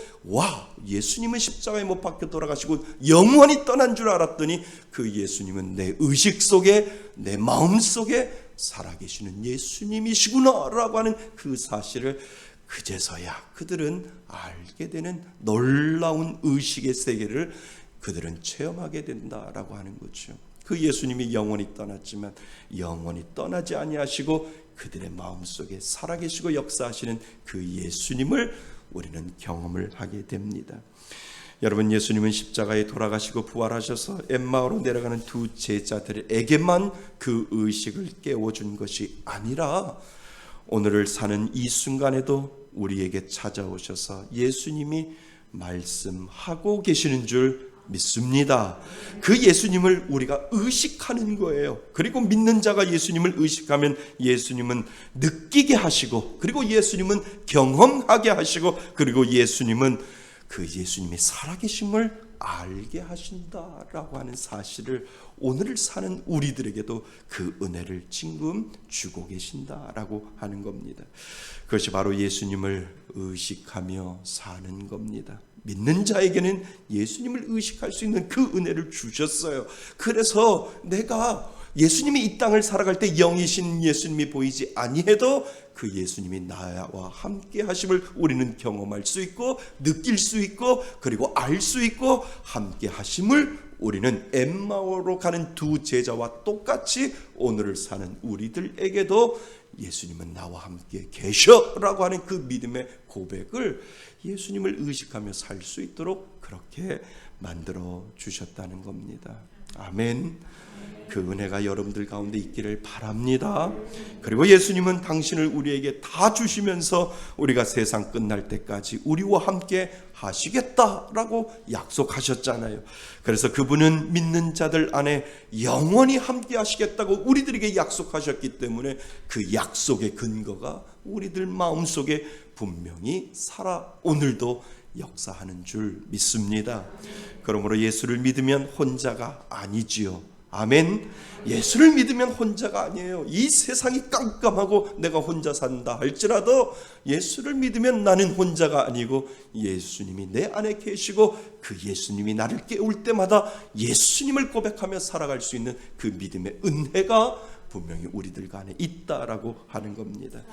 예수님은 십자가에 못 박혀 돌아가시고 영원히 떠난 줄 알았더니 그 예수님은 내 의식 속에, 내 마음 속에 살아계시는 예수님이시구나 라고 하는 그 사실을 그제서야 그들은 알게 되는 놀라운 의식의 세계를 그들은 체험하게 된다라고 하는 거죠. 그 예수님이 영원히 떠났지만 영원히 떠나지 아니하시고 그들의 마음속에 살아계시고 역사하시는 그 예수님을 우리는 경험을 하게 됩니다. 여러분, 예수님은 십자가에 돌아가시고 부활하셔서 엠마오로 내려가는 두 제자들에게만 그 의식을 깨워준 것이 아니라 오늘을 사는 이 순간에도 우리에게 찾아오셔서 예수님이 말씀하고 계시는 줄 믿습니다. 그 예수님을 우리가 의식하는 거예요. 그리고 믿는 자가 예수님을 의식하면 예수님은 느끼게 하시고, 그리고 예수님은 경험하게 하시고, 그리고 예수님은 그 예수님의 살아계심을 알게 하신다라고 하는 사실을 오늘을 사는 우리들에게도 그 은혜를 지금 주고 계신다라고 하는 겁니다. 그것이 바로 예수님을 의식하며 사는 겁니다. 믿는 자에게는 예수님을 의식할 수 있는 그 은혜를 주셨어요. 그래서 내가 예수님이 이 땅을 살아갈 때 영이신 예수님이 보이지 아니해도 그 예수님이 나와 함께 하심을 우리는 경험할 수 있고 느낄 수 있고 그리고 알 수 있고 함께 하심을 우리는 엠마오로 가는 두 제자와 똑같이 오늘을 사는 우리들에게도 예수님은 나와 함께 계셔라고 하는 그 믿음의 고백을 예수님을 의식하며 살 수 있도록 그렇게 만들어 주셨다는 겁니다. 아멘. 그 은혜가 여러분들 가운데 있기를 바랍니다. 그리고 예수님은 당신을 우리에게 다 주시면서 우리가 세상 끝날 때까지 우리와 함께 하시겠다라고 약속하셨잖아요. 그래서 그분은 믿는 자들 안에 영원히 함께 하시겠다고 우리들에게 약속하셨기 때문에 그 약속의 근거가 우리들 마음속에 분명히 살아 오늘도 역사하는 줄 믿습니다. 그러므로 예수를 믿으면 혼자가 아니지요. 아멘. 예수를 믿으면 혼자가 아니에요. 이 세상이 깜깜하고 내가 혼자 산다 할지라도 예수를 믿으면 나는 혼자가 아니고 예수님이 내 안에 계시고 그 예수님이 나를 깨울 때마다 예수님을 고백하며 살아갈 수 있는 그 믿음의 은혜가 분명히 우리들 간에 있다라고 하는 겁니다.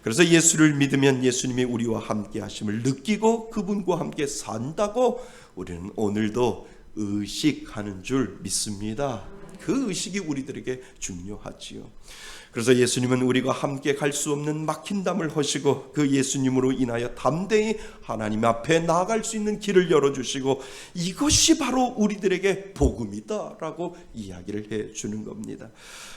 그래서 예수를 믿으면 예수님이 우리와 함께 하심을 느끼고 그분과 함께 산다고 우리는 오늘도 의식하는 줄 믿습니다. 그 의식이 우리들에게 중요하지요. 그래서 예수님은 우리가 함께 갈 수 없는 막힌 담을 허시고 그 예수님으로 인하여 담대히 하나님 앞에 나아갈 수 있는 길을 열어주시고 이것이 바로 우리들에게 복음이다라고 이야기를 해주는 겁니다.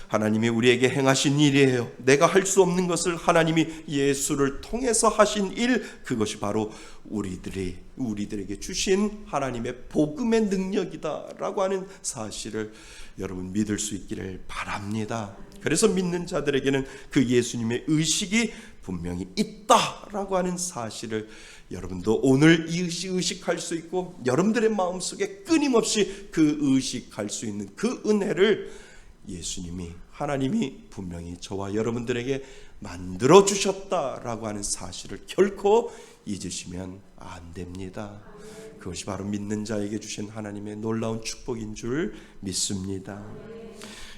하나님이 우리에게 행하신 일이에요. 내가 할 수 없는 것을 하나님이 예수를 통해서 하신 일, 그것이 바로 우리들에게 주신 하나님의 복음의 능력이다라고 하는 사실을 여러분 믿을 수 있기를 바랍니다. 그래서 믿는 자들에게는 그 예수님의 의식이 분명히 있다라고 하는 사실을 여러분도 오늘 의식할 수 있고 여러분들의 마음속에 끊임없이 그 의식할 수 있는 그 은혜를 예수님이 하나님이 분명히 저와 여러분들에게 만들어 주셨다라고 하는 사실을 결코 잊으시면 안 됩니다. 그것이 바로 믿는 자에게 주신 하나님의 놀라운 축복인 줄 믿습니다.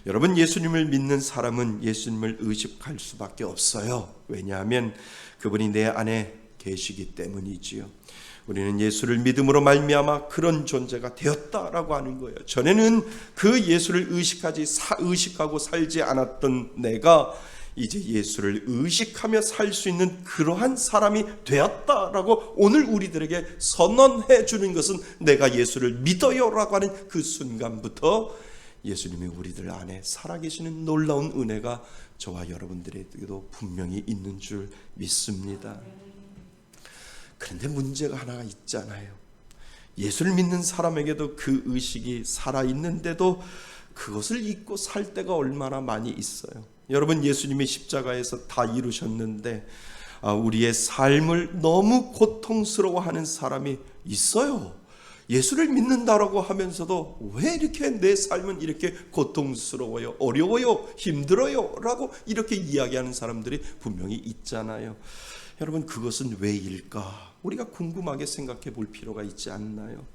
여러분, 예수님을 믿는 사람은 예수님을 의식할 수밖에 없어요. 왜냐하면 그분이 내 안에 계시기 때문이지요. 우리는 예수를 믿음으로 말미암아 그런 존재가 되었다라고 하는 거예요. 전에는 그 예수를 의식하고 살지 않았던 내가 이제 예수를 의식하며 살 수 있는 그러한 사람이 되었다라고 오늘 우리들에게 선언해 주는 것은 내가 예수를 믿어요라고 하는 그 순간부터 예수님이 우리들 안에 살아계시는 놀라운 은혜가 저와 여러분들에게도 분명히 있는 줄 믿습니다. 그런데 문제가 하나가 있잖아요. 예수를 믿는 사람에게도 그 의식이 살아있는데도 그것을 잊고 살 때가 얼마나 많이 있어요. 여러분, 예수님이 십자가에서 다 이루셨는데 우리의 삶을 너무 고통스러워하는 사람이 있어요. 예수를 믿는다라고 하면서도 왜 이렇게 내 삶은 이렇게 고통스러워요, 어려워요, 힘들어요 라고 이렇게 이야기하는 사람들이 분명히 있잖아요. 여러분, 그것은 왜일까? 우리가 궁금하게 생각해 볼 필요가 있지 않나요?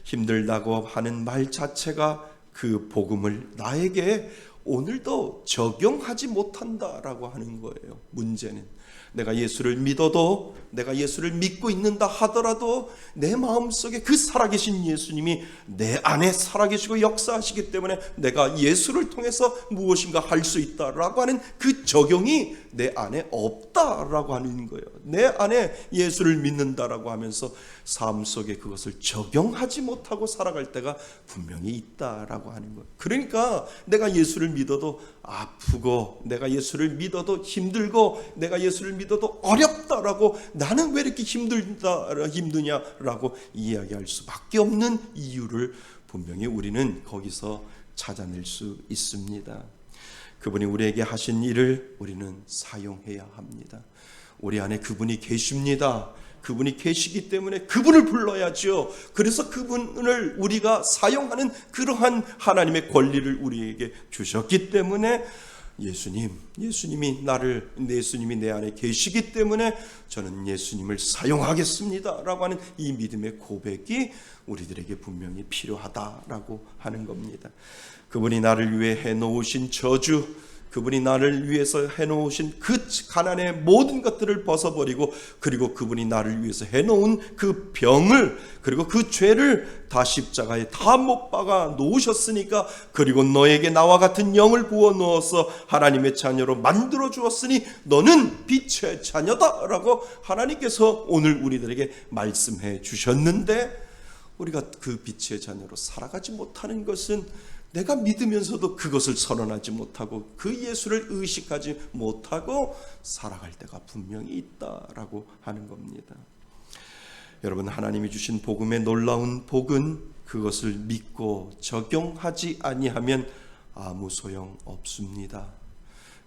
힘들다고 하는 말 자체가 그 복음을 나에게 오늘도 적용하지 못한다라고 하는 거예요. 문제는 내가 예수를 믿어도, 내가 예수를 믿고 있는다 하더라도 내 마음속에 그 살아계신 예수님이 내 안에 살아계시고 역사하시기 때문에 내가 예수를 통해서 무엇인가 할 수 있다라고 하는 그 적용이 내 안에 없다라고 하는 거예요. 내 안에 예수를 믿는다라고 하면서 삶 속에 그것을 적용하지 못하고 살아갈 때가 분명히 있다라고 하는 거예요. 그러니까 내가 예수를 믿어도 아프고, 내가 예수를 믿어도 힘들고, 내가 예수를 믿어도 어렵다라고, 나는 왜 이렇게 힘드냐라고 이야기할 수밖에 없는 이유를 분명히 우리는 거기서 찾아낼 수 있습니다. 그분이 우리에게 하신 일을 우리는 사용해야 합니다. 우리 안에 그분이 계십니다. 그분이 계시기 때문에 그분을 불러야죠. 그래서 그분을 우리가 사용하는 그러한 하나님의 권리를 우리에게 주셨기 때문에 예수님이 내 안에 계시기 때문에 저는 예수님을 사용하겠습니다 라고 하는 이 믿음의 고백이 우리들에게 분명히 필요하다라고 하는 겁니다. 그분이 나를 위해 해놓으신 저주, 그분이 나를 위해서 해놓으신 그 가난의 모든 것들을 벗어버리고, 그리고 그분이 나를 위해서 해놓은 그 병을, 그리고 그 죄를 다 십자가에 다 못 박아 놓으셨으니까, 그리고 너에게 나와 같은 영을 부어 넣어서 하나님의 자녀로 만들어 주었으니 너는 빛의 자녀다 라고 하나님께서 오늘 우리들에게 말씀해 주셨는데, 우리가 그 빛의 자녀로 살아가지 못하는 것은 내가 믿으면서도 그것을 선언하지 못하고 그 예수를 의식하지 못하고 살아갈 때가 분명히 있다라고 하는 겁니다. 여러분, 하나님이 주신 복음의 놀라운 복은 그것을 믿고 적용하지 아니하면 아무 소용 없습니다.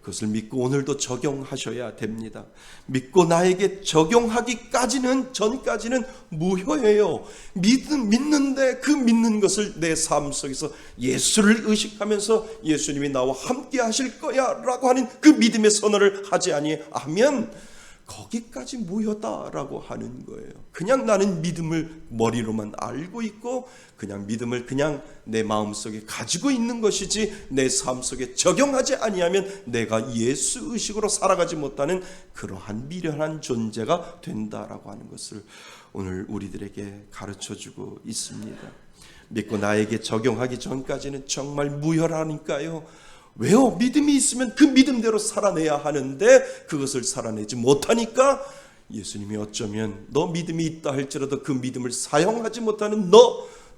그것을 믿고 오늘도 적용하셔야 됩니다. 믿고 나에게 적용하기까지는, 전까지는 무효예요. 믿는데 그 믿는 것을 내 삶 속에서 예수를 의식하면서 예수님이 나와 함께 하실 거야 라고 하는 그 믿음의 선언을 하지 아니하면 거기까지 무효다라고 하는 거예요. 그냥 나는 믿음을 머리로만 알고 있고 그냥 믿음을 그냥 내 마음속에 가지고 있는 것이지 내 삶 속에 적용하지 아니하면 내가 예수 의식으로 살아가지 못하는 그러한 미련한 존재가 된다라고 하는 것을 오늘 우리들에게 가르쳐주고 있습니다. 믿고 나에게 적용하기 전까지는 정말 무혈하니까요. 왜요? 믿음이 있으면 그 믿음대로 살아내야 하는데 그것을 살아내지 못하니까 예수님이 어쩌면 너 믿음이 있다 할지라도 그 믿음을 사용하지 못하는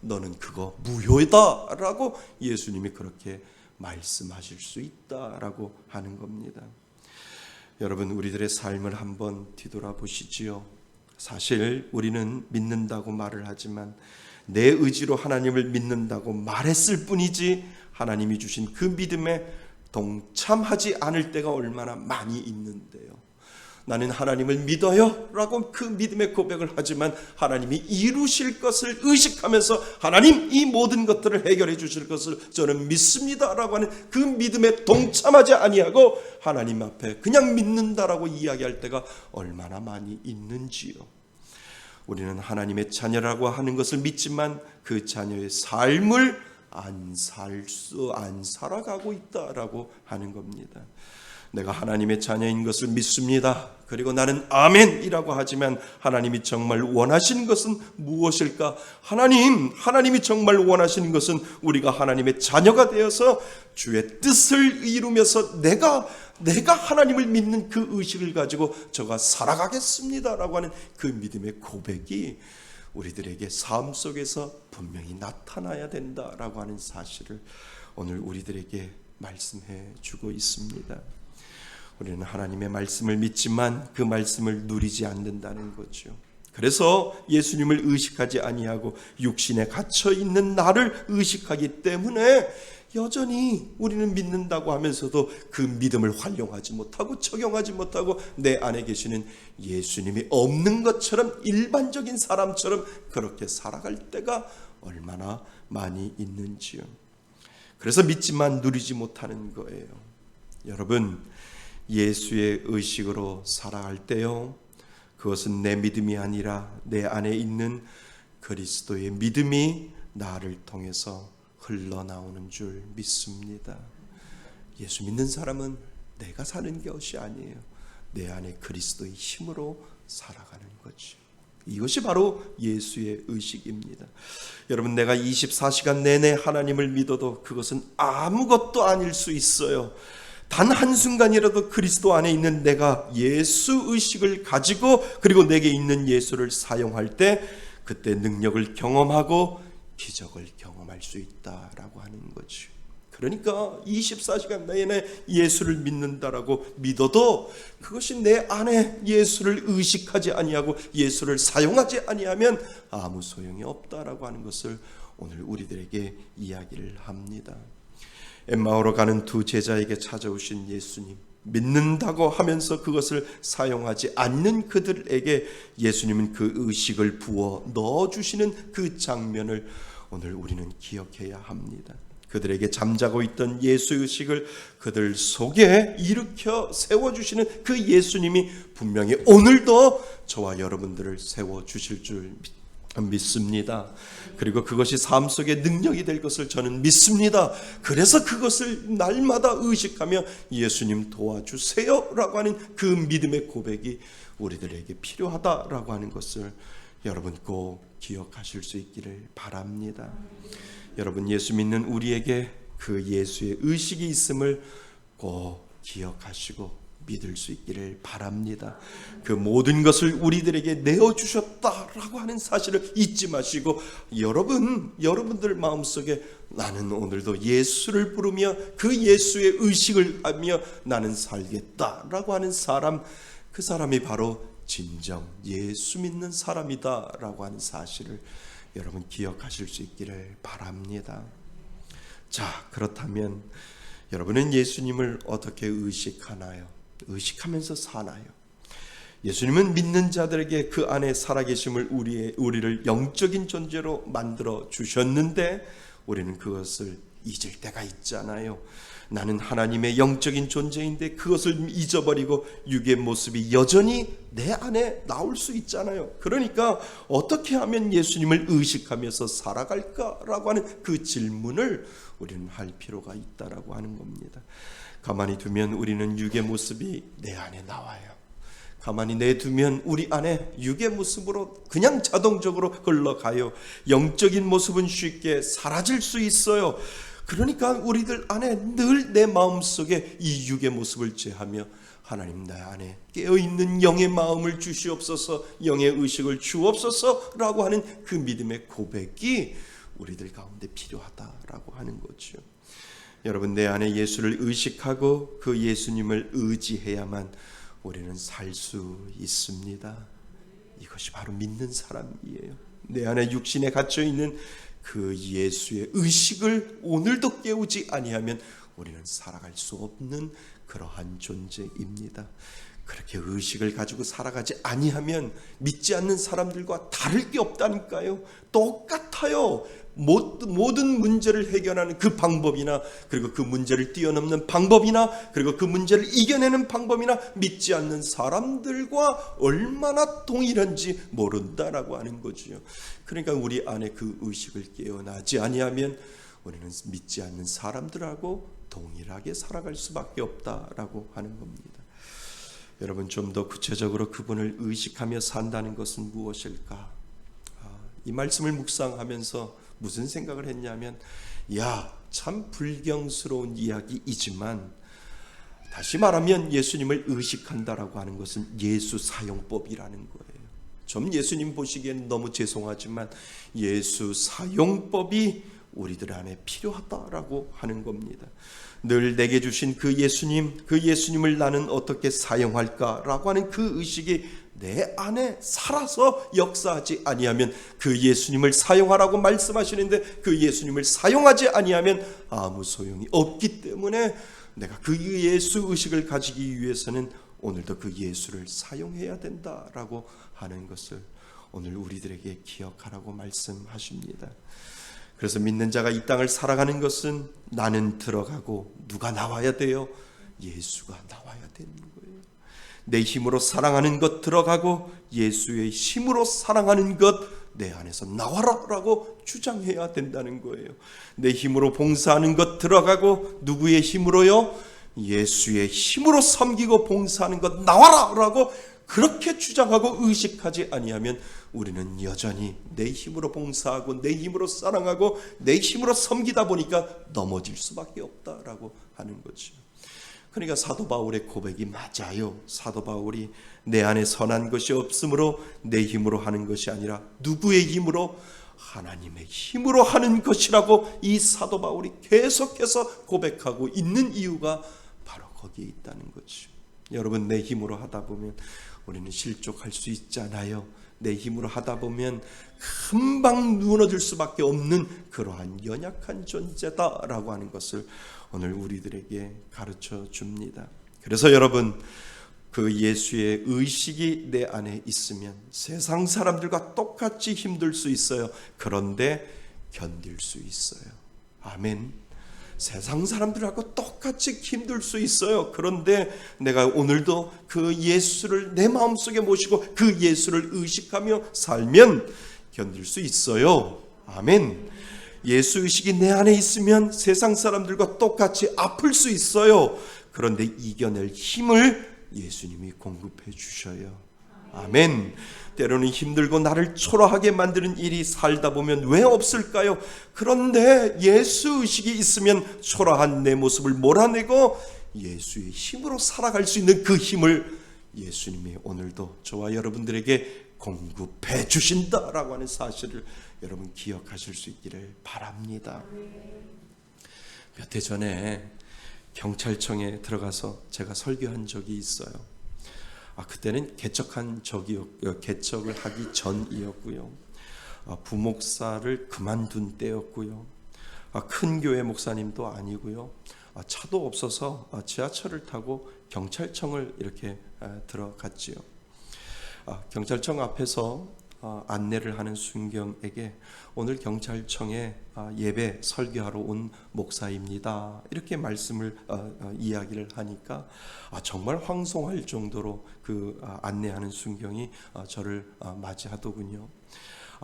너는 그거 무효다 라고 예수님이 그렇게 말씀하실 수 있다라고 하는 겁니다. 여러분, 우리들의 삶을 한번 뒤돌아보시지요. 사실 우리는 믿는다고 말을 하지만 내 의지로 하나님을 믿는다고 말했을 뿐이지 하나님이 주신 그 믿음에 동참하지 않을 때가 얼마나 많이 있는데요. 나는 하나님을 믿어요 라고 그 믿음의 고백을 하지만 하나님이 이루실 것을 의식하면서 하나님 이 모든 것들을 해결해 주실 것을 저는 믿습니다 라고 하는 그 믿음에 동참하지 아니하고 하나님 앞에 그냥 믿는다라고 이야기할 때가 얼마나 많이 있는지요. 우리는 하나님의 자녀라고 하는 것을 믿지만 그 자녀의 삶을 안 살아가고 있다라고 하는 겁니다. 내가 하나님의 자녀인 것을 믿습니다. 그리고 나는 아멘이라고 하지만 하나님이 정말 원하시는 것은 무엇일까? 하나님이 정말 원하시는 것은 우리가 하나님의 자녀가 되어서 주의 뜻을 이루면서 내가 하나님을 믿는 그 의식을 가지고 저가 살아가겠습니다라고 하는 그 믿음의 고백이 우리들에게 삶 속에서 분명히 나타나야 된다라고 하는 사실을 오늘 우리들에게 말씀해 주고 있습니다. 우리는 하나님의 말씀을 믿지만 그 말씀을 누리지 않는다는 거죠. 그래서 예수님을 의식하지 아니하고 육신에 갇혀 있는 나를 의식하기 때문에 여전히 우리는 믿는다고 하면서도 그 믿음을 활용하지 못하고 적용하지 못하고 내 안에 계시는 예수님이 없는 것처럼 일반적인 사람처럼 그렇게 살아갈 때가 얼마나 많이 있는지요. 그래서 믿지만 누리지 못하는 거예요. 여러분, 예수의 의식으로 살아갈 때요, 그것은 내 믿음이 아니라 내 안에 있는 그리스도의 믿음이 나를 통해서 흘러나오는 줄 믿습니다. 예수 믿는 사람은 내가 사는 것이 아니에요. 내 안에 그리스도의 힘으로 살아가는 거지. 이것이 바로 예수의 의식입니다. 여러분, 내가 24시간 내내 하나님을 믿어도 그것은 아무것도 아닐 수 있어요. 단 한순간이라도 그리스도 안에 있는 내가 예수 의식을 가지고 그리고 내게 있는 예수를 사용할 때 그때 능력을 경험하고 기적을 경험할 수 있다라고 하는 거죠. 그러니까 24시간 내내 예수를 믿는다라고 믿어도 그것이 내 안에 예수를 의식하지 아니하고 예수를 사용하지 아니하면 아무 소용이 없다라고 하는 것을 오늘 우리들에게 이야기를 합니다. 엠마오로 가는 두 제자에게 찾아오신 예수님, 믿는다고 하면서 그것을 사용하지 않는 그들에게 예수님은 그 의식을 부어 넣어주시는 그 장면을 오늘 우리는 기억해야 합니다. 그들에게 잠자고 있던 예수 의식을 그들 속에 일으켜 세워주시는 그 예수님이 분명히 오늘도 저와 여러분들을 세워주실 줄 믿습니다. 그리고 그것이 삶 속의 능력이 될 것을 저는 믿습니다. 그래서 그것을 날마다 의식하며 예수님 도와주세요 라고 하는 그 믿음의 고백이 우리들에게 필요하다라고 하는 것을 여러분 꼭 기억하실 수 있기를 바랍니다. 여러분, 예수 믿는 우리에게 그 예수의 의식이 있음을 꼭 기억하시고 믿을 수 있기를 바랍니다. 그 모든 것을 우리들에게 내어주셨다라고 하는 사실을 잊지 마시고 여러분들 마음속에 나는 오늘도 예수를 부르며 그 예수의 의식을 하며 나는 살겠다라고 하는 사람, 그 사람이 바로 진정 예수 믿는 사람이다라고 하는 사실을 여러분 기억하실 수 있기를 바랍니다. 자, 그렇다면 여러분은 예수님을 어떻게 의식하나요? 의식하면서 사나요? 예수님은 믿는 자들에게 그 안에 살아계심을 우리를 영적인 존재로 만들어 주셨는데 우리는 그것을 잊을 때가 있잖아요. 나는 하나님의 영적인 존재인데 그것을 잊어버리고 육의 모습이 여전히 내 안에 나올 수 있잖아요. 그러니까 어떻게 하면 예수님을 의식하면서 살아갈까라고 하는 그 질문을 우리는 할 필요가 있다라고 하는 겁니다. 가만히 두면 우리는 육의 모습이 내 안에 나와요. 가만히 내두면 우리 안에 육의 모습으로 그냥 자동적으로 흘러가요. 영적인 모습은 쉽게 사라질 수 있어요. 그러니까 우리들 안에 늘 내 마음속에 이 육의 모습을 제하며 하나님 내 안에 깨어있는 영의 마음을 주시옵소서, 영의 의식을 주옵소서라고 하는 그 믿음의 고백이 우리들 가운데 필요하다라고 하는 거죠. 여러분, 내 안에 예수를 의식하고 그 예수님을 의지해야만 우리는 살 수 있습니다. 이것이 바로 믿는 사람이에요. 내 안에 육신에 갇혀 있는 그 예수의 의식을 오늘도 깨우지 아니하면 우리는 살아갈 수 없는 그러한 존재입니다. 그렇게 의식을 가지고 살아가지 아니하면 믿지 않는 사람들과 다를 게 없다니까요. 똑같아요. 모든 문제를 해결하는 그 방법이나, 그리고 그 문제를 뛰어넘는 방법이나, 그리고 그 문제를 이겨내는 방법이나 믿지 않는 사람들과 얼마나 동일한지 모른다라고 하는 거죠. 그러니까 우리 안에 그 의식을 깨어나지 아니하면 우리는 믿지 않는 사람들하고 동일하게 살아갈 수밖에 없다라고 하는 겁니다. 여러분, 좀 더 구체적으로 그분을 의식하며 산다는 것은 무엇일까? 이 말씀을 묵상하면서 무슨 생각을 했냐면, 참 불경스러운 이야기이지만 다시 말하면 예수님을 의식한다라고 하는 것은 예수 사용법이라는 거예요. 좀 예수님 보시기에는 너무 죄송하지만 예수 사용법이 우리들 안에 필요하다라고 하는 겁니다. 늘 내게 주신 그 예수님을 나는 어떻게 사용할까라고 하는 그 의식이 내 안에 살아서 역사하지 아니하면, 그 예수님을 사용하라고 말씀하시는데 그 예수님을 사용하지 아니하면 아무 소용이 없기 때문에 내가 그 예수 의식을 가지기 위해서는 오늘도 그 예수를 사용해야 된다라고 하는 것을 오늘 우리들에게 기억하라고 말씀하십니다. 그래서 믿는 자가 이 땅을 살아가는 것은 나는 들어가고 누가 나와야 돼요? 예수가 나와야 되는 거예요. 내 힘으로 사랑하는 것 들어가고 예수의 힘으로 사랑하는 것 내 안에서 나와라라고 주장해야 된다는 거예요. 내 힘으로 봉사하는 것 들어가고 누구의 힘으로요? 예수의 힘으로 섬기고 봉사하는 것 나와라라고 그렇게 주장하고 의식하지 아니하면 우리는 여전히 내 힘으로 봉사하고 내 힘으로 사랑하고 내 힘으로 섬기다 보니까 넘어질 수밖에 없다라고 하는 거죠. 그러니까 사도 바울의 고백이 맞아요. 사도 바울이 내 안에 선한 것이 없으므로 내 힘으로 하는 것이 아니라 누구의 힘으로? 하나님의 힘으로 하는 것이라고 이 사도 바울이 계속해서 고백하고 있는 이유가 바로 거기에 있다는 거죠. 여러분, 내 힘으로 하다 보면 우리는 실족할 수 있잖아요. 내 힘으로 하다 보면 금방 무너질 수밖에 없는 그러한 연약한 존재다라고 하는 것을 오늘 우리들에게 가르쳐 줍니다. 그래서 여러분, 그 예수의 의식이 내 안에 있으면 세상 사람들과 똑같이 힘들 수 있어요. 그런데 견딜 수 있어요. 아멘. 세상 사람들하고 똑같이 힘들 수 있어요. 그런데 내가 오늘도 그 예수를 내 마음속에 모시고 그 예수를 의식하며 살면 견딜 수 있어요. 아멘. 예수 의식이 내 안에 있으면 세상 사람들과 똑같이 아플 수 있어요. 그런데 이겨낼 힘을 예수님이 공급해 주셔요. 아멘. 때로는 힘들고 나를 초라하게 만드는 일이 살다 보면 왜 없을까요? 그런데 예수 의식이 있으면 초라한 내 모습을 몰아내고 예수의 힘으로 살아갈 수 있는 그 힘을 예수님이 오늘도 저와 여러분들에게 공급해 주신다라고 하는 사실을 여러분 기억하실 수 있기를 바랍니다. 몇 해 전에 경찰청에 들어가서 제가 설교한 적이 있어요. 그때는 개척을 하기 전이었고요. 부목사를 그만둔 때였고요. 큰 교회 목사님도 아니고요. 차도 없어서 지하철을 타고 경찰청을 이렇게 들어갔지요. 경찰청 앞에서 안내를 하는 순경에게 오늘 경찰청에 예배 설교하러 온 목사입니다. 이렇게 말씀을 이야기를 하니까 정말 황송할 정도로 그 안내하는 순경이 저를 맞이하더군요.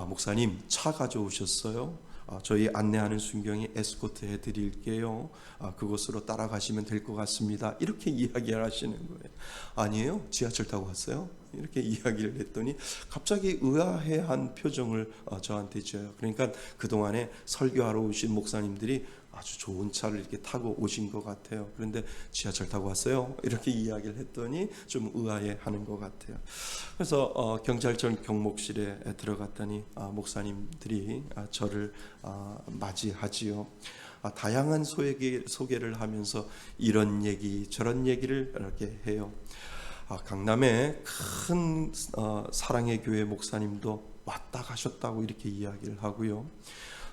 목사님, 차 가져오셨어요? 저희 안내하는 순경이 에스코트 해드릴게요. 그곳으로 따라가시면 될 것 같습니다. 이렇게 이야기를 하시는 거예요. 아니에요, 지하철 타고 왔어요. 이렇게 이야기를 했더니 갑자기 의아해한 표정을 저한테 지어요. 그러니까 그동안에 설교하러 오신 목사님들이 아주 좋은 차를 이렇게 타고 오신 것 같아요. 그런데 지하철 타고 왔어요, 이렇게 이야기를 했더니 좀 의아해하는 것 같아요. 그래서 경찰청 경목실에 들어갔더니 목사님들이 저를 맞이하지요. 다양한 소개를 하면서 이런 얘기 저런 얘기를 이렇게 해요. 강남에 큰 사랑의 교회 목사님도 왔다 가셨다고 이렇게 이야기를 하고요.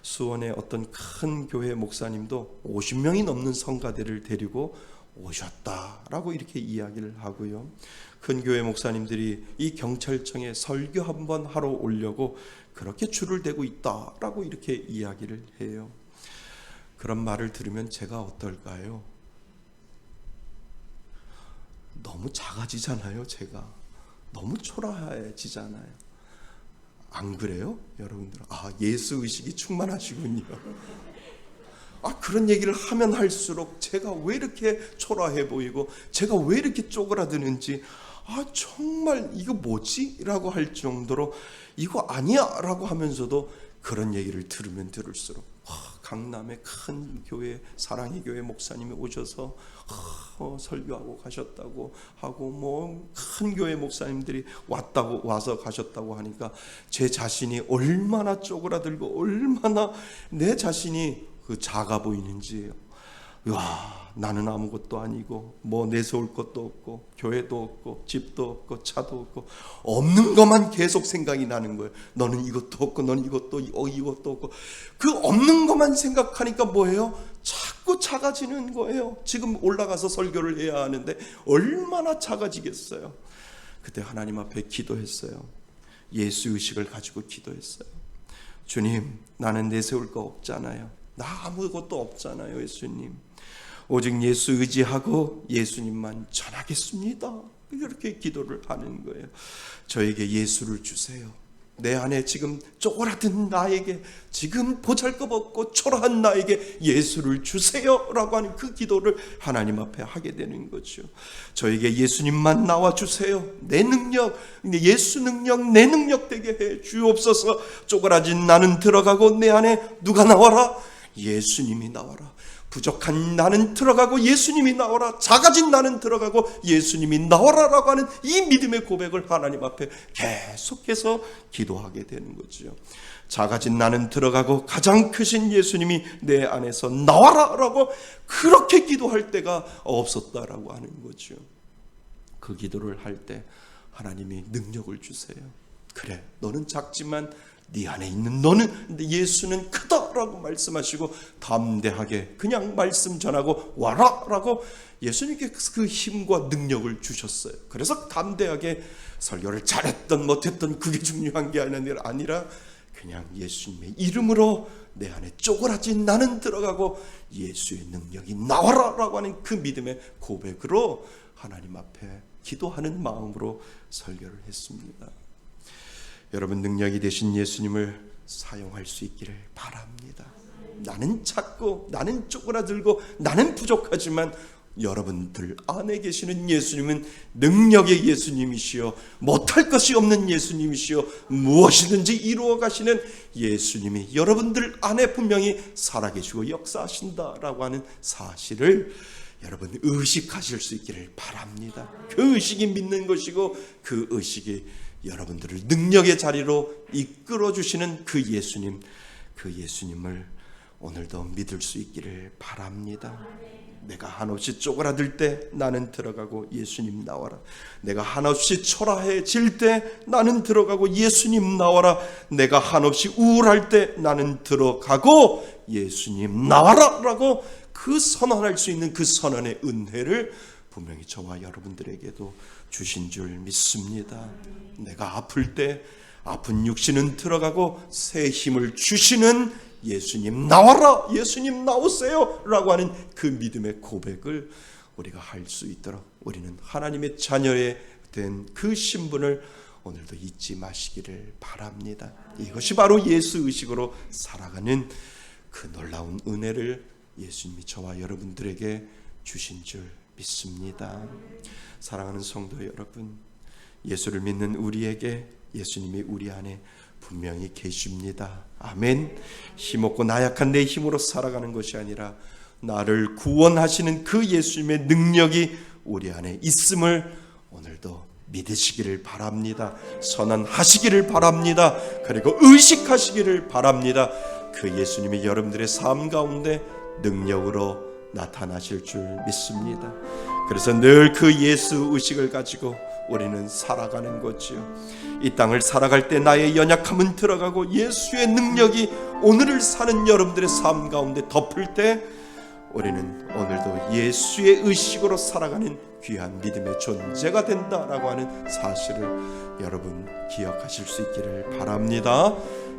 수원의 어떤 큰 교회 목사님도 50명이 넘는 성가대를 데리고 오셨다라고 이렇게 이야기를 하고요. 큰 교회 목사님들이 이 경찰청에 설교 한번 하러 오려고 그렇게 줄을 대고 있다라고 이렇게 이야기를 해요. 그런 말을 들으면 제가 어떨까요? 너무 작아지잖아요. 제가 너무 초라해지잖아요. 안 그래요? 여러분들 예수 의식이 충만하시군요. 그런 얘기를 하면 할수록 제가 왜 이렇게 초라해 보이고 제가 왜 이렇게 쪼그라드는지 정말 이거 뭐지? 라고 할 정도로 이거 아니야 라고 하면서도 그런 얘기를 들으면 들을수록 강남의 큰 교회 사랑의 교회 목사님이 오셔서 설교하고 가셨다고 하고 큰 교회 목사님들이 와서 가셨다고 하니까 제 자신이 얼마나 쪼그라들고 얼마나 내 자신이 작아 보이는지, 나는 아무것도 아니고 내세울 것도 없고 교회도 없고 집도 없고 차도 없고 없는 것만 계속 생각이 나는 거예요. 너는 이것도 없고 너는 이것도 없고 그 없는 것만 생각하니까 뭐예요? 자꾸 작아지는 거예요. 지금 올라가서 설교를 해야 하는데 얼마나 작아지겠어요. 그때 하나님 앞에 기도했어요. 예수 의식을 가지고 기도했어요. 주님, 나는 내세울 거 없잖아요. 나 아무것도 없잖아요. 예수님, 오직 예수 의지하고 예수님만 전하겠습니다. 이렇게 기도를 하는 거예요. 저에게 예수를 주세요. 내 안에 지금 쪼그라든 나에게, 지금 보잘것없고 초라한 나에게 예수를 주세요 라고 하는 그 기도를 하나님 앞에 하게 되는 거죠. 저에게 예수님만 나와주세요. 내 능력, 예수 능력 내 능력 되게 해 주옵소서. 쪼그라진 나는 들어가고 내 안에 누가 나와라? 예수님이 나와라. 부족한 나는 들어가고 예수님이 나와라. 작아진 나는 들어가고 예수님이 나와라라고 하는 이 믿음의 고백을 하나님 앞에 계속해서 기도하게 되는 거죠. 작아진 나는 들어가고 가장 크신 예수님이 내 안에서 나와라라고 그렇게 기도할 때가 없었다라고 하는 거죠. 그 기도를 할 때 하나님이 능력을 주세요. 그래, 너는 작지만 네 안에 있는 너는, 예수는 크다라고 말씀하시고 담대하게 그냥 말씀 전하고 와라라고 예수님께 그 힘과 능력을 주셨어요. 그래서 담대하게 설교를 잘했던 못했던 그게 중요한 게 아니라 그냥 예수님의 이름으로 내 안에 쪼그라진 나는 들어가고 예수의 능력이 나와라라고 하는 그 믿음의 고백으로 하나님 앞에 기도하는 마음으로 설교를 했습니다. 여러분, 능력이 되신 예수님을 사용할 수 있기를 바랍니다. 나는 작고 나는 쪼그라들고 나는 부족하지만 여러분들 안에 계시는 예수님은 능력의 예수님이시여, 못할 것이 없는 예수님이시여, 무엇이든지 이루어 가시는 예수님이 여러분들 안에 분명히 살아계시고 역사하신다라고 하는 사실을 여러분 의식하실 수 있기를 바랍니다. 그 의식이 믿는 것이고 그 의식이 여러분들을 능력의 자리로 이끌어 주시는 그 예수님을 오늘도 믿을 수 있기를 바랍니다. 내가 한없이 쪼그라들 때 나는 들어가고 예수님 나와라. 내가 한없이 초라해질 때 나는 들어가고 예수님 나와라. 내가 한없이 우울할 때 나는 들어가고 예수님 나와라 라고 그 선언할 수 있는 그 선언의 은혜를 분명히 저와 여러분들에게도 주신 줄 믿습니다. 내가 아플 때 아픈 육신은 들어가고 새 힘을 주시는 예수님 나와라, 예수님 나오세요 라고 하는 그 믿음의 고백을 우리가 할 수 있도록 우리는 하나님의 자녀에 된 그 신분을 오늘도 잊지 마시기를 바랍니다. 이것이 바로 예수 의식으로 살아가는 그 놀라운 은혜를 예수님이 저와 여러분들에게 주신 줄 믿습니다. 사랑하는 성도 여러분, 예수를 믿는 우리에게 예수님이 우리 안에 분명히 계십니다. 아멘. 힘없고 나약한 내 힘으로 살아가는 것이 아니라 나를 구원하시는 그 예수님의 능력이 우리 안에 있음을 오늘도 믿으시기를 바랍니다. 선언하시기를 바랍니다. 그리고 의식하시기를 바랍니다. 그 예수님이 여러분들의 삶 가운데 능력으로 나타나실 줄 믿습니다. 그래서 늘 그 예수 의식을 가지고 우리는 살아가는 거지요. 이 땅을 살아갈 때 나의 연약함은 들어가고 예수의 능력이 오늘을 사는 여러분들의 삶 가운데 덮을 때 우리는 오늘도 예수의 의식으로 살아가는 귀한 믿음의 존재가 된다라고 하는 사실을 여러분 기억하실 수 있기를 바랍니다.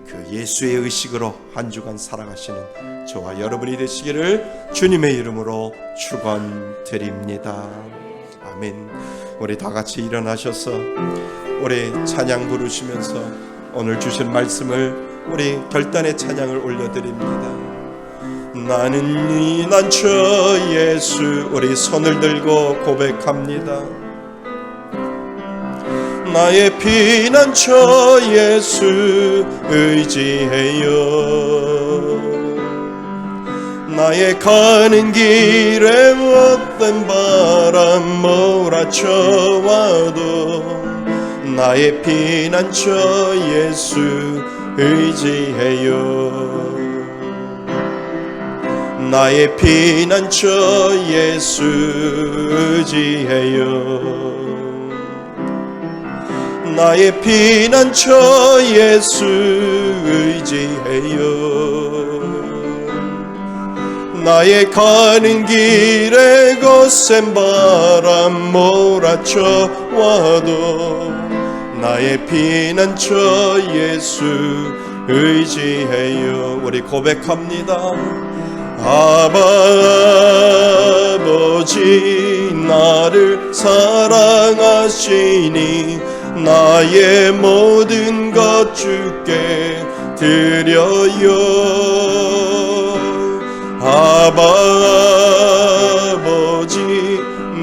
그 예수의 의식으로 한 주간 살아가시는 저와 여러분이 되시기를 주님의 이름으로 축원드립니다. 아멘. 우리 다 같이 일어나셔서 우리 찬양 부르시면서 오늘 주신 말씀을 우리 결단의 찬양을 올려드립니다. 나는 이 난처 예수, 우리 손을 들고 고백합니다. 나의 피난처 예수 의지해요. 나의 가는 길에 어떤 바람 몰아쳐와도 나의 피난처 예수 의지해요. 나의 피난처 예수 의지해요. 나의 피난처 예수 의지해요. 나의 가는 길에 거센 바람 몰아쳐와도 나의 피난처 예수 의지해요. 우리 고백합니다. 아버지 나를 사랑하시니 나의 모든 것 주께 드려요. 아버지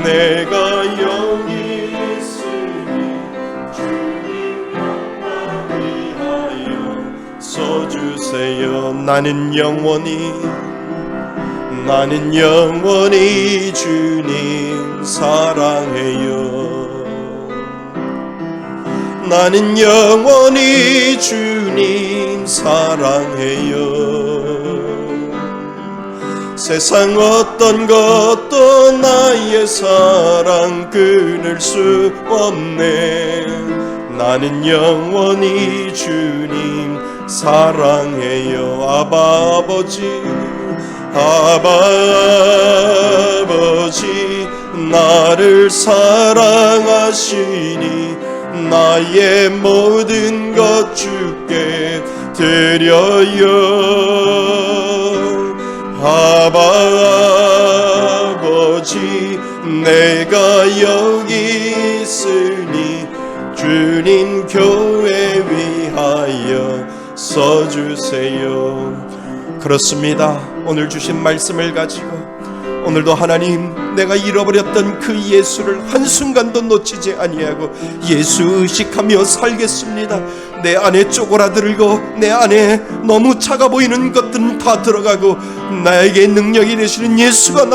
내가 여기 있으니 주님 영광 위하여 써주세요. 나는 영원히 주님 사랑해요. 나는 영원히 주님 사랑해요. 세상 어떤 것도 나의 사랑 끊을 수 없네. 나는 영원히 주님 사랑해요. 아버지 나를 사랑하시니 나의 모든 것 주께 드려요. 아버지 내가 여기 있으니 주님 교회 위하여 써주세요. 그렇습니다. 오늘 주신 말씀을 가지고 오늘도 하나님, 내가 잃어버렸던 그 예수를 한순간도 놓치지 아니하고 예수 의식하며 살겠습니다. 내 안에 쪼그라들고 내 안에 너무 작아 보이는 것들은 다 들어가고 나에게 능력이 되시는 예수가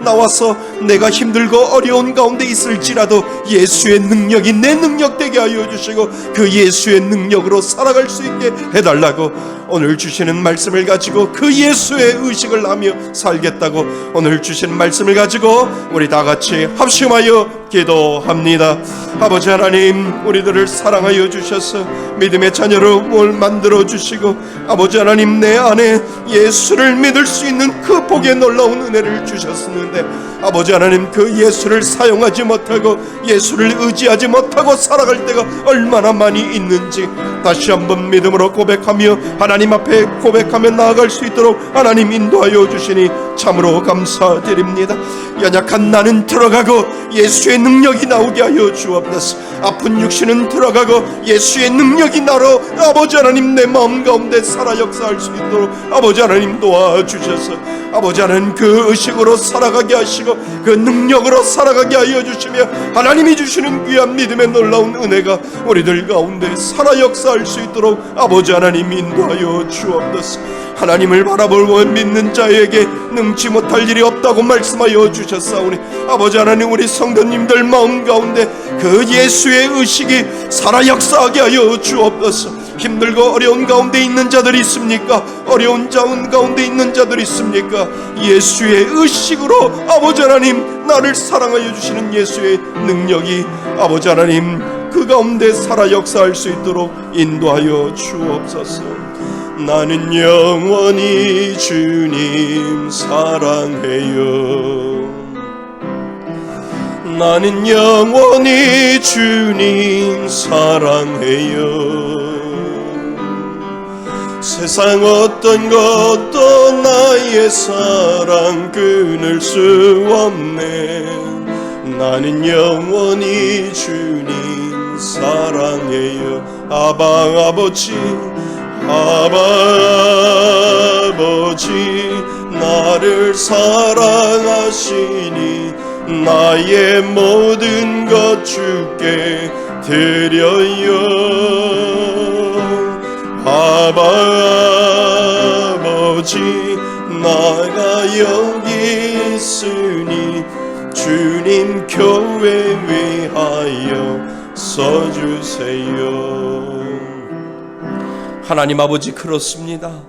나와서 내가 힘들고 어려운 가운데 있을지라도 예수의 능력이 내 능력 되게 하여 주시고 그 예수의 능력으로 살아갈 수 있게 해달라고 오늘 주시는 말씀을 가지고 그 예수의 의식을 하며 살겠다고 오늘 주시는 말씀을 가지고 우리 다 같이 합심하여 기도합니다. 아버지 하나님, 우리들을 사랑하여 주셔서 믿음의 자녀로 만들어 주시고 아버지 하나님, 내 안에 예수를 믿을 수 있는 그 복의 놀라운 은혜를 주셨었는데 아버지 하나님, 그 예수를 사용하지 못하고 예수를 의지하지 못하고 살아갈 때가 얼마나 많이 있는지 다시 한번 믿음으로 고백하며 하나님 앞에 고백하며 나아갈 수 있도록 하나님 인도하여 주시니 참으로 감사드립니다. 연약한 나는 들어가고 예수의 능력이 나오게 하여 주옵소서. 아픈 육신은 들어가고 예수의 능력이 나로 아버지 하나님 내 마음 가운데 살아 역사할 수 있도록 아버지 하나님 도와주셔서 아버지 하나님 그 의식으로 살아가게 하시고 그 능력으로 살아가게 하여 주시며 하나님이 주시는 귀한 믿음의 놀라운 은혜가 우리들 가운데 살아 역사할 수 있도록 아버지 하나님 인도하여 주옵소서. 하나님을 바라보고 믿는 자에게 능치 못할 일이 없다고 말씀하여 주셨사오니 아버지 하나님 우리 성도님들 마음 가운데 그 예수의 의식이 살아 역사하게 하여 주옵소서. 힘들고 어려운 가운데 있는 자들이 있습니까? 어려운 자운 가운데 있는 자들이 있습니까? 예수의 의식으로 아버지 하나님 나를 사랑하여 주시는 예수의 능력이 아버지 하나님 그 가운데 살아 역사할 수 있도록 인도하여 주옵소서. 나는 영원히 주님 사랑해요. 나는 영원히 주님 사랑해요. 세상 어떤 것도 나의 사랑 끊을 수 없네. 나는 영원히 주님 사랑해요. 아바 아버지 아바 아버지 나를 사랑하시니 나의 모든 것 주께 드려요. 아바 아버지 나가 여기 있으니 주님 교회 위하여 써주세요. 하나님 아버지 그렇습니다.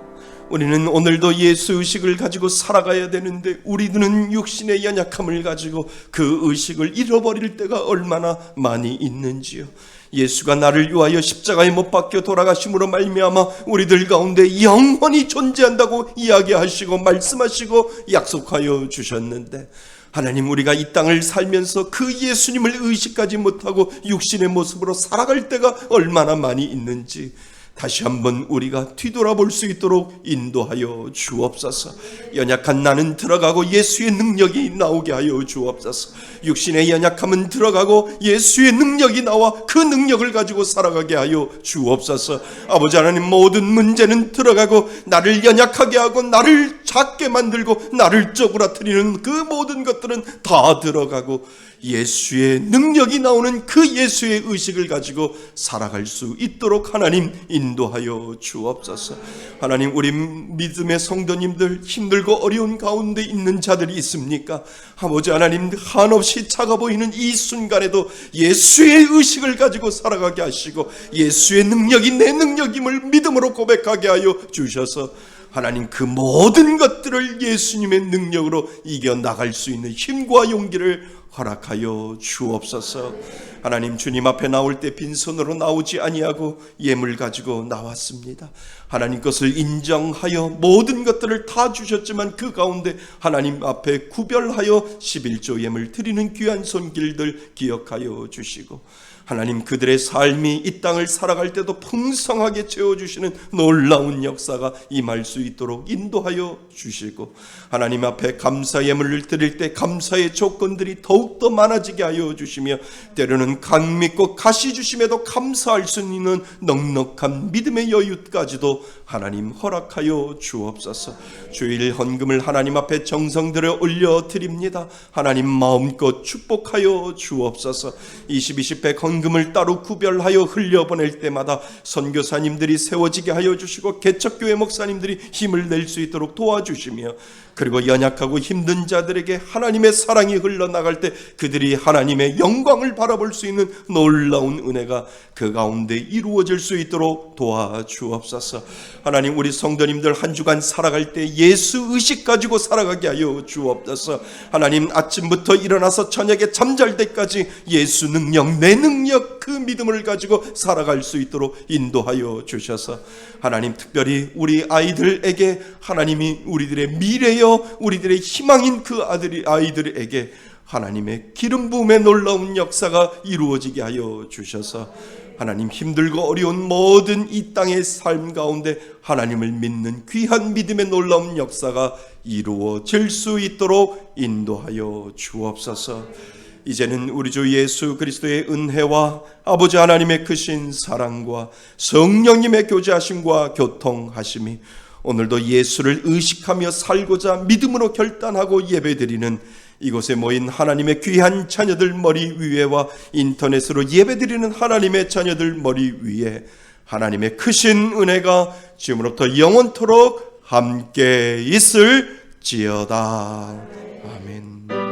우리는 오늘도 예수 의식을 가지고 살아가야 되는데 우리들은 육신의 연약함을 가지고 그 의식을 잃어버릴 때가 얼마나 많이 있는지요. 예수가 나를 위하여 십자가에 못 박혀 돌아가심으로 말미암아 우리들 가운데 영원히 존재한다고 이야기하시고 말씀하시고 약속하여 주셨는데 하나님 우리가 이 땅을 살면서 그 예수님을 의식하지 못하고 육신의 모습으로 살아갈 때가 얼마나 많이 있는지 다시 한번 우리가 뒤돌아볼 수 있도록 인도하여 주옵소서. 연약한 나는 들어가고 예수의 능력이 나오게 하여 주옵소서. 육신의 연약함은 들어가고 예수의 능력이 나와 그 능력을 가지고 살아가게 하여 주옵소서. 아버지 하나님 모든 문제는 들어가고 나를 연약하게 하고 나를 작게 만들고 나를 쪼그라뜨리는 그 모든 것들은 다 들어가고 예수의 능력이 나오는 그 예수의 의식을 가지고 살아갈 수 있도록 하나님 인도하여 주옵소서. 하나님 우리 믿음의 성도님들 힘들고 어려운 가운데 있는 자들이 있습니까? 아버지 하나님 한없이 작아 보이는 이 순간에도 예수의 의식을 가지고 살아가게 하시고 예수의 능력이 내 능력임을 믿음으로 고백하게 하여 주셔서 하나님 그 모든 것들을 예수님의 능력으로 이겨나갈 수 있는 힘과 용기를 허락하여 주옵소서. 하나님 주님 앞에 나올 때 빈손으로 나오지 아니하고 예물 가지고 나왔습니다. 하나님 것을 인정하여 모든 것들을 다 주셨지만 그 가운데 하나님 앞에 구별하여 11조 예물 드리는 귀한 손길들 기억하여 주시고 하나님 그들의 삶이 이 땅을 살아갈 때도 풍성하게 채워주시는 놀라운 역사가 임할 수 있도록 인도하여 주시고 하나님 앞에 감사 예물을 드릴 때 감사의 조건들이 더욱더 많아지게 하여 주시며 때로는 강 믿고 가시 주심에도 감사할 수 있는 넉넉한 믿음의 여유까지도 하나님 허락하여 주옵소서. 주일 헌금을 하나님 앞에 정성들여 올려드립니다. 하나님 마음껏 축복하여 주옵소서. 20-20백 헌금을 따로 구별하여 흘려보낼 때마다 선교사님들이 세워지게 하여 주시고 개척교회 목사님들이 힘을 낼 수 있도록 도와주시며 그리고 연약하고 힘든 자들에게 하나님의 사랑이 흘러나갈 때 그들이 하나님의 영광을 바라볼 수 있는 놀라운 은혜가 그 가운데 이루어질 수 있도록 도와주옵소서. 하나님 우리 성도님들 한 주간 살아갈 때 예수 의식 가지고 살아가게 하여 주옵소서. 하나님 아침부터 일어나서 저녁에 잠잘 때까지 예수 능력 내 능력 그 믿음을 가지고 살아갈 수 있도록 인도하여 주셔서 하나님 특별히 우리 아이들에게 하나님이 우리들의 미래여 우리들의 희망인 그 아이들에게 하나님의 기름 부음의 놀라운 역사가 이루어지게 하여 주셔서 하나님, 힘들고 어려운 모든 이 땅의 삶 가운데 하나님을 믿는 귀한 믿음의 놀라운 역사가 이루어질 수 있도록 인도하여 주옵소서. 이제는 우리 주 예수 그리스도의 은혜와 아버지 하나님의 크신 사랑과 성령님의 교제하심과 교통하심이 오늘도 예수를 의식하며 살고자 믿음으로 결단하고 예배드리는 이곳에 모인 하나님의 귀한 자녀들 머리 위에와 인터넷으로 예배드리는 하나님의 자녀들 머리 위에 하나님의 크신 은혜가 지금부터 영원토록 함께 있을지어다. 아멘.